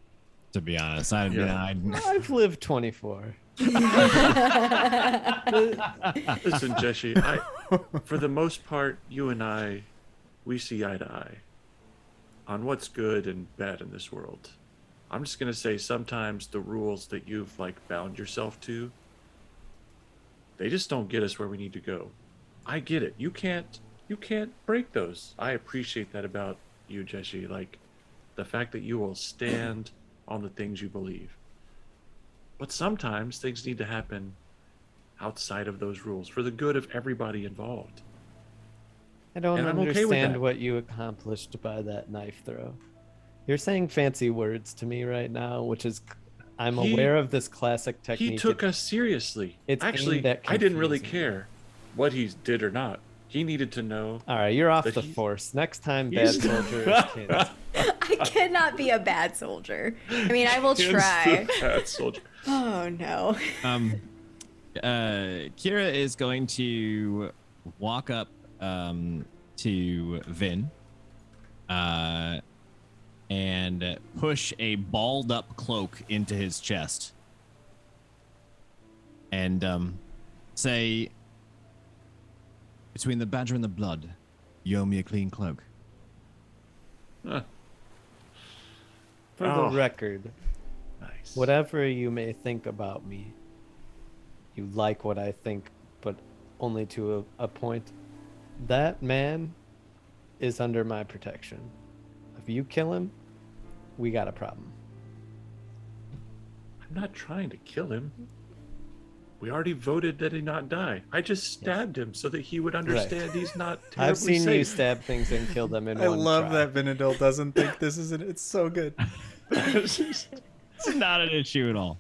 to be honest. I Yeah. I've lived 24. Listen, Jeshi, for the most part, you and I, we see eye to eye on what's good and bad in this world. I'm just gonna say sometimes the rules that you've bound yourself to, they just don't get us where we need to go. I get it. You can't break those. I appreciate that about you, Jeshi. Like the fact that you will stand on the things you believe. But sometimes things need to happen outside of those rules for the good of everybody involved. I don't And I'm okay with understand that. what you accomplished by that knife throw. You're saying fancy words to me right now, which is I'm He- aware of this classic technique. He took us seriously. it's Actually, aimed at I didn't really confusing. care what he did or not. He needed to know. All right, you're off that the he- force. Next time, bad He's- soldier is canceled. I cannot be a bad soldier. I mean, I will Against try. the bad soldier. Oh no. Kira is going to walk up to Vin and push a balled up cloak into his chest and say, "Between the badger and the blood, you owe me a clean cloak." Huh. For Oh. the record, Nice. whatever you may think about me, you like what I think, but only to a point. That man is under my protection. If you kill him, we got a problem. I'm not trying to kill him. We already voted that he not die. I just stabbed him so that he would understand he's not terribly I've seen you safe. stab things and kill them in I one love try. that Benadryl doesn't think this is it's so good. It's not an issue at all.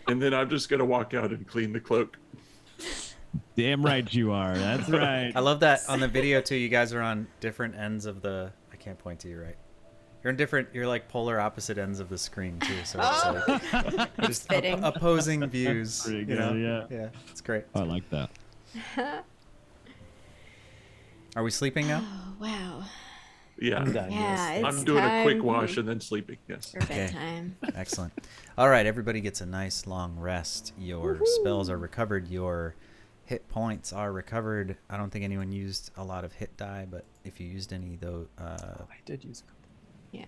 And then I'm just gonna walk out and clean the cloak. Damn right you are. That's right. I love that on the video too. You guys are on different ends of the. I can't point to you right. You're in different. You're like polar opposite ends of the screen too. So it's like just Fitting. opposing views. Pretty You good, know? yeah. Yeah, it's great. I like that. Are we sleeping now? Oh, wow. Yeah. I'm done. Yeah, yes. it's I'm doing a quick time wash and then sleeping. Yes. for bedtime. Excellent. All right, everybody gets a nice long rest. Your spells are recovered. Your hit points are recovered. I don't think anyone used a lot of hit die, but if you used any, though, I did use a couple. Yeah.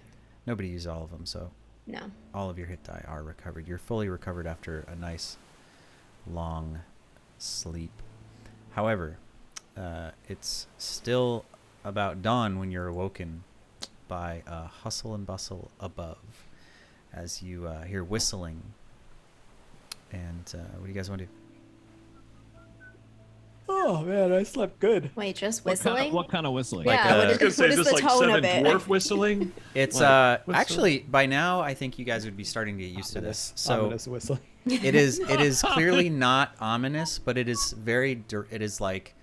nobody used all of them, so No. all of your hit die are recovered. You're fully recovered after a nice long sleep. However, it's still about dawn when you're awoken by a hustle and bustle above as you hear whistling. And what do you guys want to do? Oh man, I slept good. Wait, just What kind, whistling? of, what kind of whistling? Like, yeah, I what was is, gonna say, what is just the like tone seven of it? dwarf whistling. It's Like, whistle. actually by now I think you guys would be starting to get used to this. So Ominous whistling. it is clearly not ominous, but it is it is like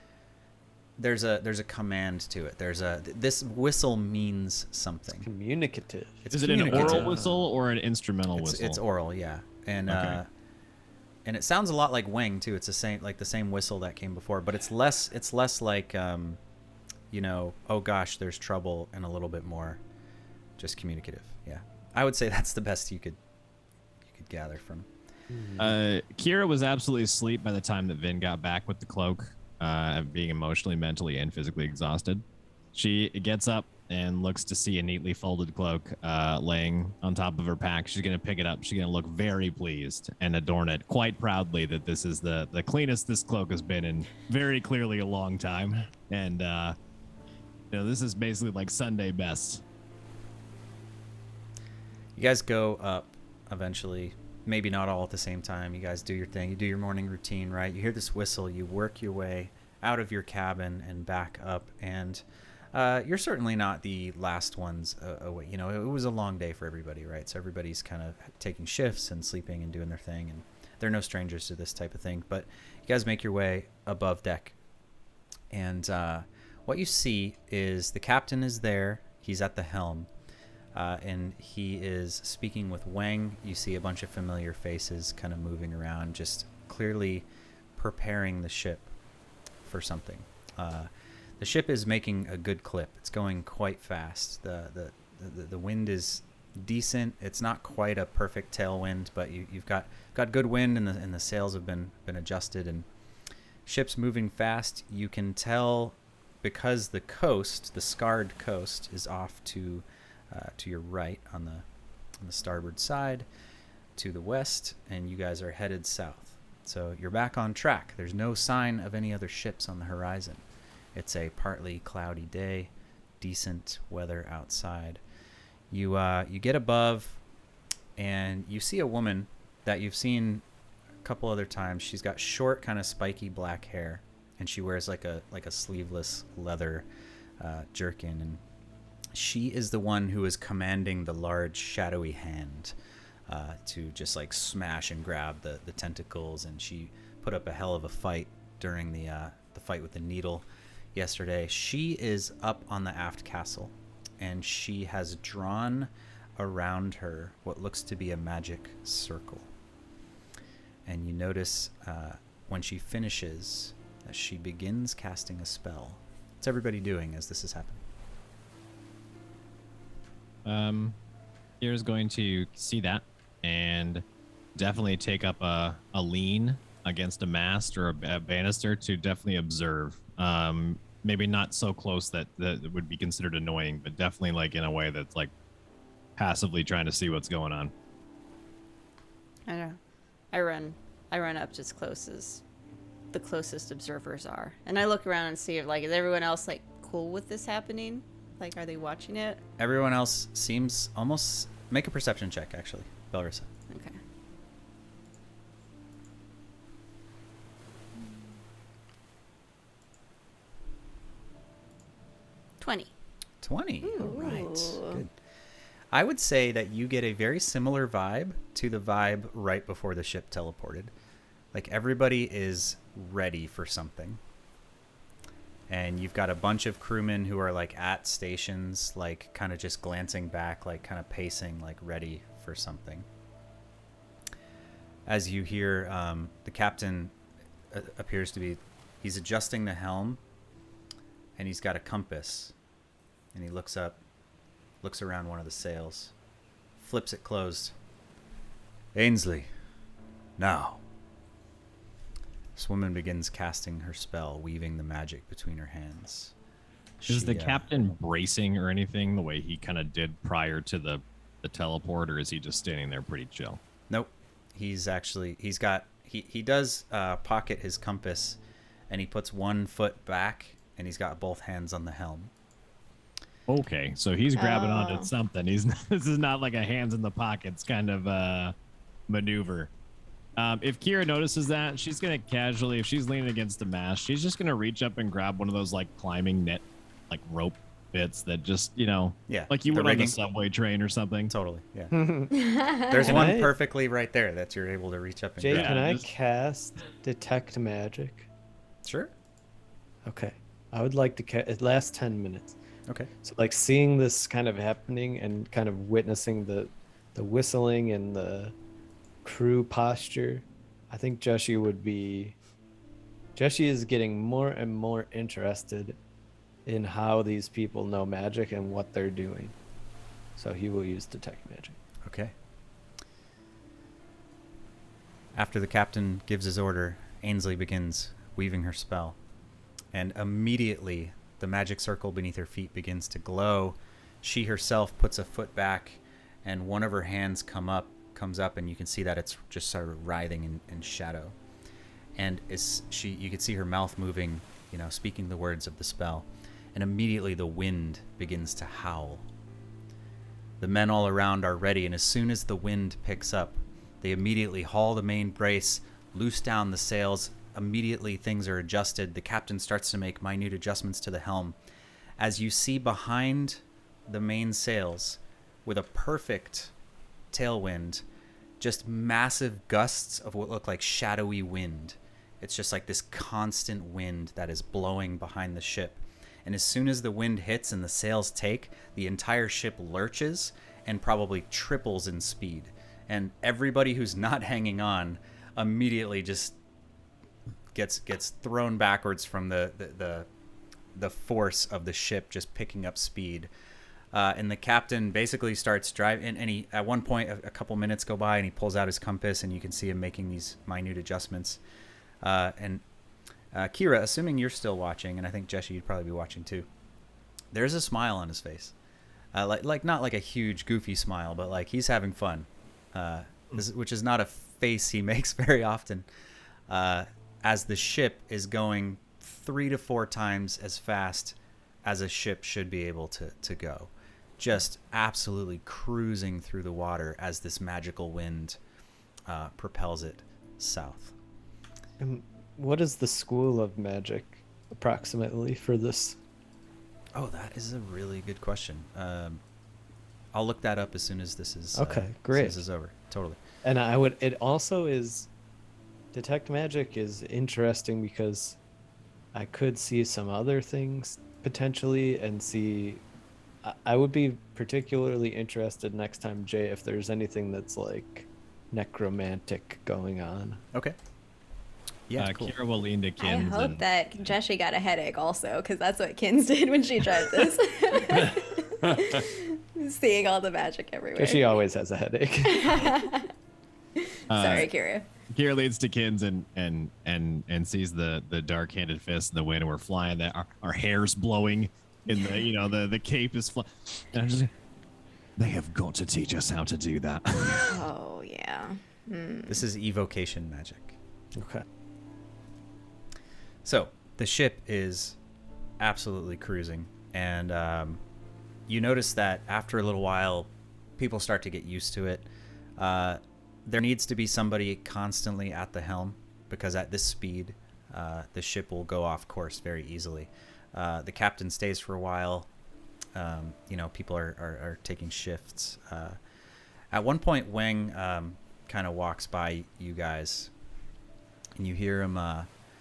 there's a command to it. This whistle means something. Communicative. It's Is it an communicative. oral whistle or an instrumental whistle? It's oral, yeah. And Okay. and it sounds a lot like Wang too. It's the same whistle that came before, but it's less like you know, oh gosh, there's trouble, and a little bit more just communicative. Yeah. I would say that's the best you could gather from. Kira was absolutely asleep by the time that Vin got back with the cloak, being emotionally, mentally, and physically exhausted. She gets up and looks to see a neatly folded cloak laying on top of her pack. She's going to pick it up. She's going to look very pleased and adorn it quite proudly that this is the cleanest this cloak has been in very clearly a long time. And, you know, this is basically like Sunday best. You guys go up eventually, maybe not all at the same time. You guys do your thing. You do your morning routine, right? You hear this whistle. You work your way out of your cabin and back up. And you're certainly not the last ones away. You know, it was a long day for everybody, right? So everybody's kind of taking shifts and sleeping and doing their thing. And they're no strangers to this type of thing. But you guys make your way above deck. And what you see is the captain is there. He's at the helm. And he is speaking with Wang. You see a bunch of familiar faces kind of moving around, just clearly preparing the ship for something. The ship is making a good clip. It's going quite fast. The wind is decent. It's not quite a perfect tailwind, but you've got good wind, and the sails have been adjusted, and ship's moving fast. You can tell because the coast, the scarred coast, is off to your right on the starboard side, to the west, and you guys are headed south. So you're back on track. There's no sign of any other ships on the horizon. It's a partly cloudy day, decent weather outside. You get above, and you see a woman that you've seen a couple other times. She's got short, kind of spiky black hair, and she wears like a sleeveless leather jerkin, and she is the one who is commanding the large shadowy hand to just like smash and grab the tentacles. And she put up a hell of a fight during the fight with the needle yesterday. She is up on the aft castle, and she has drawn around her what looks to be a magic circle. And you notice when she finishes that she begins casting a spell. What's everybody doing as this is happening? Kira's going to see that and definitely take up a lean against a mast or a banister to definitely observe. Maybe not so close that would be considered annoying, but definitely like in a way that's like passively trying to see what's going on. I don't know. I run up just close as the closest observers are, and I look around and see if like is everyone else like cool with this happening? Like, are they watching it? Everyone else seems almost. Make a perception check, actually. Belrissa. Okay. $20. 20. All right. Ooh. Good. I would say that you get a very similar vibe to the vibe right before the ship teleported. Like everybody is ready for something. And you've got a bunch of crewmen who are like at stations, like kind of just glancing back, like kind of pacing, like ready for something. As you hear, the captain appears to be, he's adjusting the helm, and he's got a compass. And he looks up, looks around one of the sails, flips it closed. Ainsley, now. This woman begins casting her spell, weaving the magic between her hands. Is the captain bracing or anything the way he kind of did prior to the teleport, or is he just standing there pretty chill? Nope. He's actually, he does pocket his compass, and he puts one foot back, and he's got both hands on the helm. Okay, so he's grabbing onto something. This is not like a hands in the pockets kind of maneuver. If Kira notices that, she's gonna casually, if she's leaning against the mast, she's just gonna reach up and grab one of those like climbing net, like rope bits that just, like you would on the subway train or something. Totally, yeah. There's one perfectly right there that you're able to reach up and Jay, grab. can I cast Detect Magic? Sure. Okay. I would like to it lasts 10 minutes. Okay. So like seeing this kind of happening and kind of witnessing the whistling and the crew posture, I think Joshi is getting more and more interested in how these people know magic and what they're doing. So he will use Detect Magic. Okay. After the captain gives his order, Ainsley begins weaving her spell. And immediately, the magic circle beneath her feet begins to glow. She herself puts a foot back, and one of her hands comes up, and you can see that it's just sort of writhing in shadow. And you can see her mouth moving, speaking the words of the spell. And immediately the wind begins to howl. The men all around are ready, and as soon as the wind picks up, they immediately haul the main brace, loose down the sails. Immediately things are adjusted. The captain starts to make minute adjustments to the helm. As you see behind the main sails, with a perfect tailwind, just massive gusts of what look like shadowy wind. It's just like this constant wind that is blowing behind the ship. And as soon as the wind hits and the sails take, the entire ship lurches and probably triples in speed. And everybody who's not hanging on immediately just gets thrown backwards from the force of the ship just picking up speed. And the captain basically starts driving, and he, at one point, a couple minutes go by, and he pulls out his compass, and you can see him making these minute adjustments. And Kira, assuming you're still watching, and I think Jesse, you'd probably be watching too, there's a smile on his face. Like not like a huge, goofy smile, but like he's having fun, which is not a face he makes very often, as the ship is going 3 to 4 times as fast as a ship should be able to go. Just absolutely cruising through the water as this magical wind propels it south. And what is the school of magic approximately for this? Oh, that is a really good question. I'll look that up as soon as this is okay. Great. As this is over. Totally. And it also is, Detect Magic is interesting because I could see some other things potentially and see. I would be particularly interested next time, Jay, if there's anything that's like necromantic going on. Okay. Yeah, cool. Kira will lean to I Kins. hope that Jessie got a headache also, because that's what Kins did when she tried this. Seeing all the magic everywhere. She always has a headache. Sorry, Kira. Kira leads to Kins and sees the dark-handed fist in the wind, and we're flying. That our hair's blowing, in the cape is flying. They have got to teach us how to do that. Oh yeah. This is evocation magic. Okay. So the ship is absolutely cruising, and you notice that after a little while, people start to get used to it. There needs to be somebody constantly at the helm, because at this speed, the ship will go off course very easily. The captain stays for a while. People are taking shifts. At one point, Wang kind of walks by you guys, and you hear him.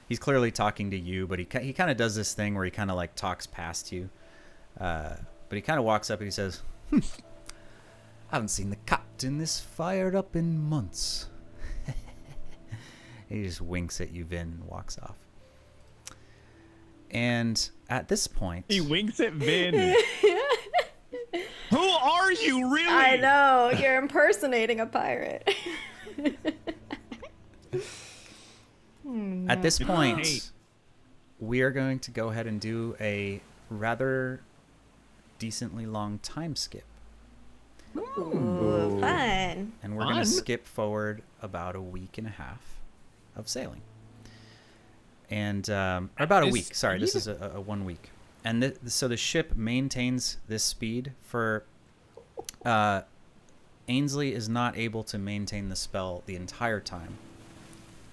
He's clearly talking to you, but he kind of does this thing where he kind of like talks past you. But he kind of walks up and he says, I haven't seen the captain this fired up in months. He just winks at you, Vin, and walks off. And at this point... He winks at Vin. Who are you, really? I know, you're impersonating a pirate. At this point, we are going to go ahead and do a rather decently long time skip. Ooh, fun. And we're going to skip forward about a week and a half of sailing. And, or about a week. Sorry, this is a 1 week. And so the ship maintains this speed for... Ainsley is not able to maintain the spell the entire time.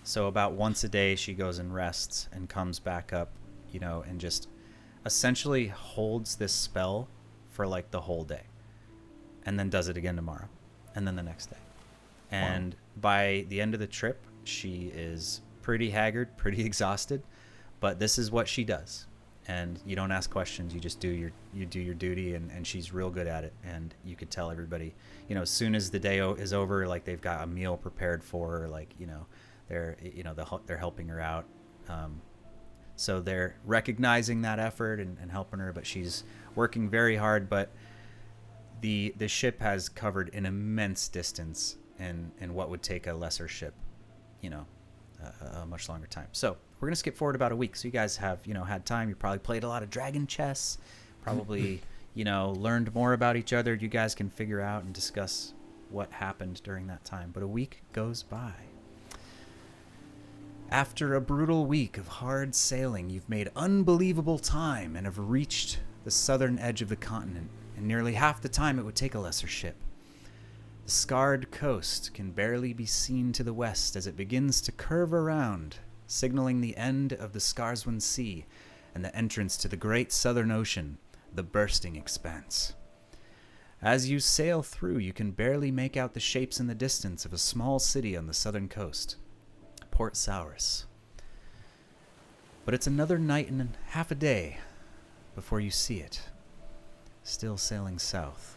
So about once a day, she goes and rests and comes back up, and just essentially holds this spell for like the whole day. And then does it again tomorrow. And then the next day. And by the end of the trip, she is pretty haggard, pretty exhausted. But this is what she does. And you don't ask questions. You just do your duty, and she's real good at it. And you could tell everybody, as soon as the day is over, like they've got a meal prepared for her, like, they're helping her out. So they're recognizing that effort and helping her, but she's working very hard. But the ship has covered an immense distance in what would take a lesser ship, a much longer time. So we're going to skip forward about a week. So you guys have, had time. You probably played a lot of dragon chess, probably, learned more about each other. You guys can figure out and discuss what happened during that time. But a week goes by. After a brutal week of hard sailing, you've made unbelievable time and have reached the southern edge of the continent in nearly half the time it would take a lesser ship. The scarred coast can barely be seen to the west as it begins to curve around, signaling the end of the Scarswen Sea and the entrance to the great southern ocean, the bursting expanse. As you sail through, you can barely make out the shapes in the distance of a small city on the southern coast, Port Saurus. But it's another night and half a day before you see it, still sailing south.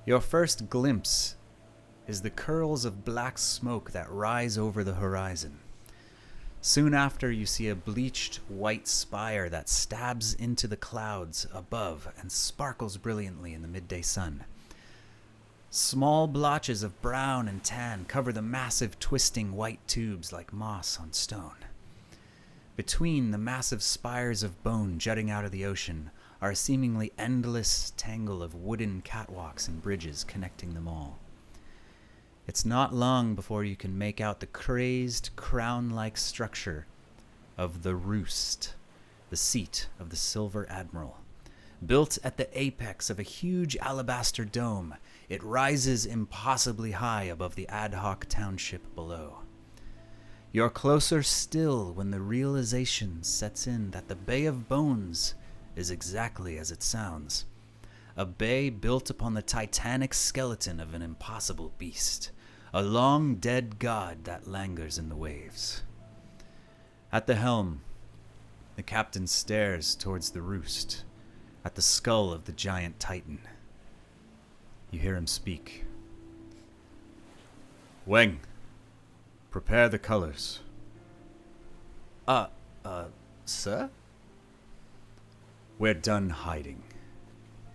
Your first glimpse is the curls of black smoke that rise over the horizon. Soon after, you see a bleached white spire that stabs into the clouds above and sparkles brilliantly in the midday sun. Small blotches of brown and tan cover the massive twisting white tubes like moss on stone. Between the massive spires of bone jutting out of the ocean are a seemingly endless tangle of wooden catwalks and bridges connecting them all. It's not long before you can make out the crazed, crown-like structure of the Roost, the seat of the Silver Admiral. Built at the apex of a huge alabaster dome, it rises impossibly high above the ad hoc township below. You're closer still when the realization sets in that the Bay of Bones is exactly as it sounds. A bay built upon the titanic skeleton of an impossible beast, a long-dead god that languors in the waves. At the helm, the captain stares towards the Roost, at the skull of the giant titan. You hear him speak. Weng, prepare the colors. Sir? We're done hiding.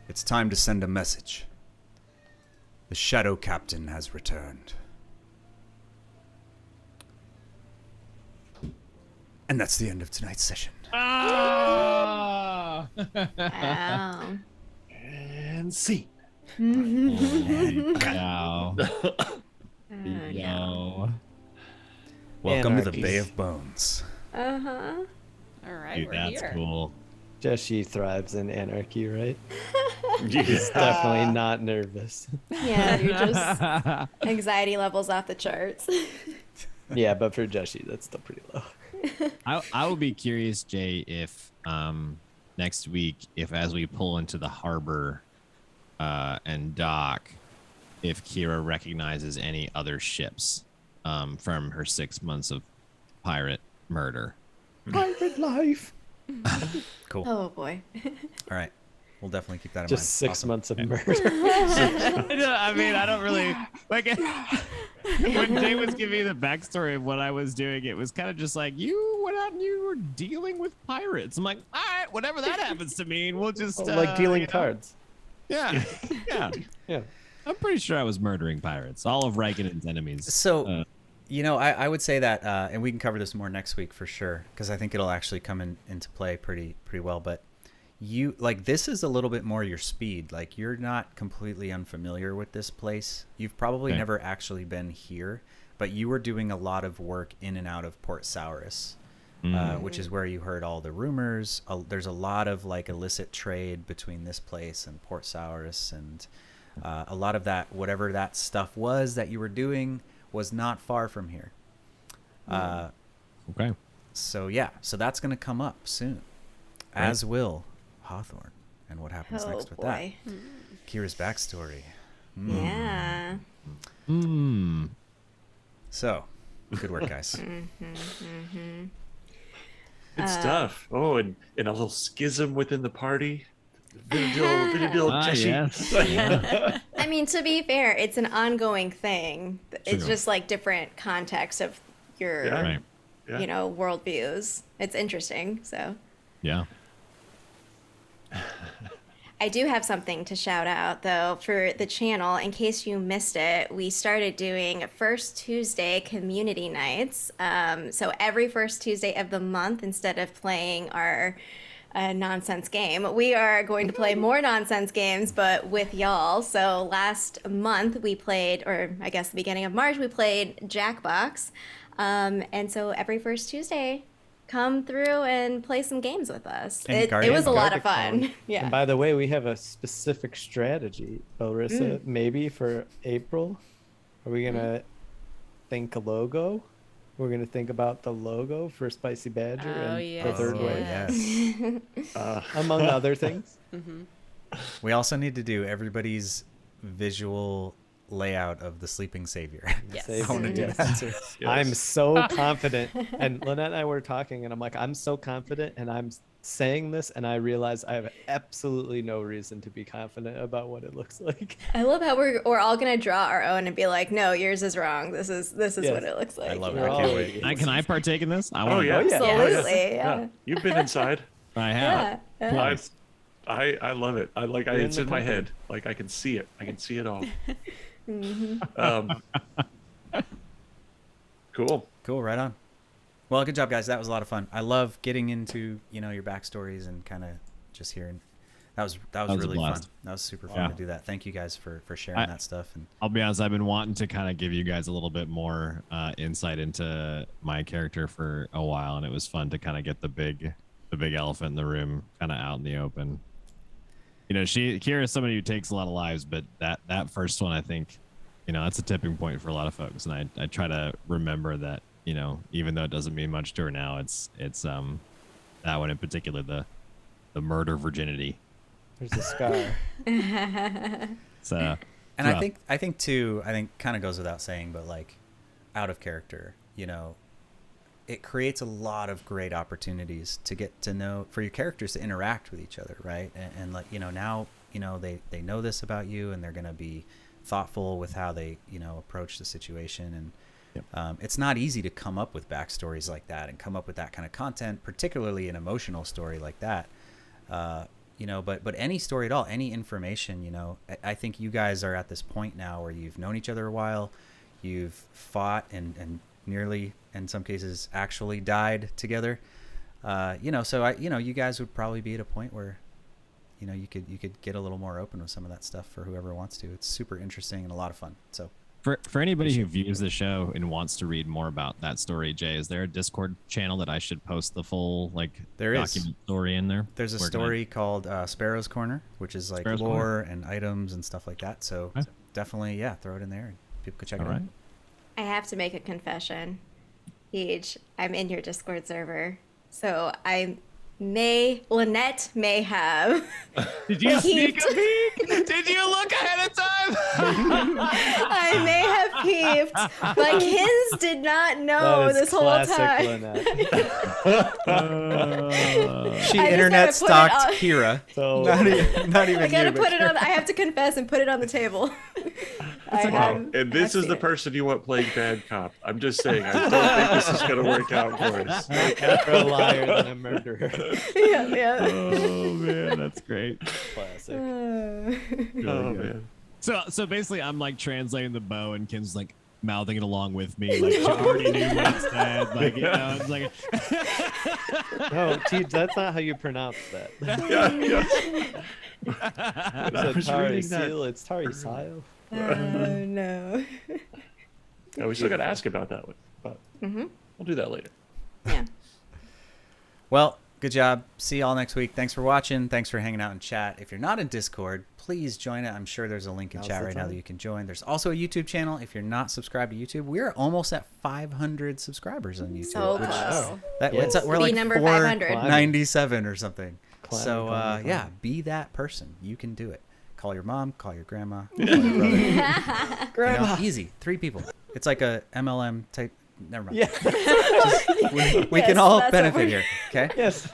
It's time to send a message. The Shadow Captain has returned. And that's the end of tonight's session. Ah! Wow. And scene. Wow. Yo. Welcome to the Anarchy. Bay of Bones. Uh-huh. All right, Dude, we're that's here. cool. Just she thrives in anarchy, right? He's definitely not nervous. Yeah, you're just anxiety levels off the charts. Yeah, but for Joshi, that's still pretty low. I will be curious, Jay, if next week, if as we pull into the harbor and dock, if Kira recognizes any other ships from her 6 months of pirate murder. Pirate life. Cool. Oh boy. All right. We'll definitely keep that in mind. Just 6 Awesome. months of murder. I mean, I don't really like it. When Jay was giving me the backstory of what I was doing, it was kind of just like, you went out and you were dealing with pirates. I'm like, all right, whatever that happens to mean, we'll just like dealing you know. cards. Yeah, yeah. Yeah. I'm pretty sure I was murdering pirates, all of Riken's enemies. So, I would say that, and we can cover this more next week for sure, because I think it'll actually come into play pretty well. But this is a little bit more your speed. Like, you're not completely unfamiliar with this place. You've probably never actually been here, but you were doing a lot of work in and out of Port Saurus, which is where you heard all the rumors. There's a lot of like illicit trade between this place and Port Saurus, and a lot of that, whatever that stuff was that you were doing, was not far from here. Okay. So that's going to come up soon, as will Hawthorne, and what happens next with that. Kira's backstory. Yeah. So, good work, guys. Good stuff. Oh, and a little schism within the party. Vididil Jeshi. Yes. I mean, to be fair, it's an ongoing thing. It's True. just like different context of your, Yeah. Right. Yeah. you know, worldviews. It's interesting. So Yeah. I do have something to shout out though for the channel. In case you missed it, we started doing first Tuesday community nights. So every first Tuesday of the month, instead of playing our nonsense game, we are going to play more nonsense games, but with y'all. So last month we played, or I guess the beginning of March, we played Jackbox. And so every first Tuesday, come through and play some games with us. And It was a lot of Gardic fun. Yeah. And by the way, we have a specific strategy, Larissa, maybe for April. Are we going to think a logo? We're going to think about the logo for Spicy Badger Oh, and yes, the third way, Yes. among other things. We also need to do everybody's visual layout of the sleeping savior. Yes. Savior, I want to do yes. that too. Yes. I'm so confident. And Lynette and I were talking, and I'm like, I'm so confident, and I'm saying this, and I realize I have absolutely no reason to be confident about what it looks like. I love how we're all gonna draw our own and be like, no, yours is wrong. This is Yes. what it looks like. I love it. We're I can't all wait. idiots. Can I partake in this? I Oh, want yeah. yeah. Absolutely, yeah. You've been inside. I have. Yeah. I love it. You're in It's the in my company. head. Like I can see it. I can see it all. Cool. Cool, right on. Well, good job, guys. That was a lot of fun. I love getting into your backstories and kind of just hearing. That was was a really fun. blast. That was super fun Yeah. to do that. Thank you guys for sharing that stuff. And I'll be honest, I've been wanting to kind of give you guys a little bit more insight into my character for a while, and it was fun to kind of get the big elephant in the room kind of out in the open. Kira is somebody who takes a lot of lives, but that first one, I think, that's a tipping point for a lot of folks, and I try to remember that, even though it doesn't mean much to her now, it's that one in particular, the murder virginity. There's a scar. So, And rough. I think too, kind of goes without saying, but like out of character, it creates a lot of great opportunities to get to know, for your characters to interact with each other, right? And like, now, they know this about you, and they're going to be thoughtful with how they, approach the situation. And it's not easy to come up with backstories like that and come up with that kind of content, particularly an emotional story like that. But any story at all, any information, I think you guys are at this point now where you've known each other a while, you've fought and nearly, in some cases, actually died together. So you guys would probably be at a point where, you could get a little more open with some of that stuff for whoever wants to. It's super interesting and a lot of fun. So For anybody who views the show and wants to read more about that story, Jay, is there a Discord channel that I should post the full There is. document story in there? There's a Where can I- story called Sparrow's Corner, which is like Sparrow's lore and items and stuff like that. So Okay. definitely, throw it in there and people could check All it right. out. I have to make a confession. Paige, I'm in your Discord server. So Lynette may have. Did you sneak a peek? Did you look ahead of time? I may have peeped, but Kins did not know That is this whole classic time. Lynette. She I just internet gotta put it stalked on- Kira. So Not even I gotta you, put but it on. I have to confess and put it on the table. Wow. And this is the person you want playing bad cop. I'm just saying, I don't think this is going to work out for us. better a liar than a murderer. Yeah. Oh man, that's great. Classic. Oh, man. So basically, I'm like translating the bow, and Kim's like mouthing it along with me, like she already knew what it said. Like, you know, it's like. No, that's not how you pronounce that. I It's was Tari reading that. Seal. It's Tari Sile. Oh no. Yeah, we still got to ask about that one, but we'll do that later. Yeah. Well, good job. See y'all next week. Thanks for watching. Thanks for hanging out in chat. If you're not in Discord, please join it. I'm sure there's a link in Now's chat the right now time. that you can join. There's also a YouTube channel. If you're not subscribed to YouTube, we're almost at 500 subscribers on YouTube. So which- close. Yes. we're Be like number 500. 497 or something. Climbing, So climbing, yeah, climbing. be that person. You can do it. Call your mom. Call your grandma. Call your brother. You know, easy. 3 people. It's like a MLM type. Never mind. Yeah. We Yes, can all that's what benefit we're- here. Okay. Yes.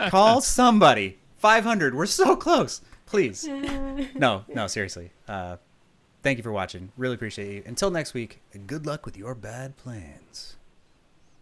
Call somebody. 500. We're so close. Please. No, seriously. Thank you for watching. Really appreciate you. Until next week, good luck with your bad plans.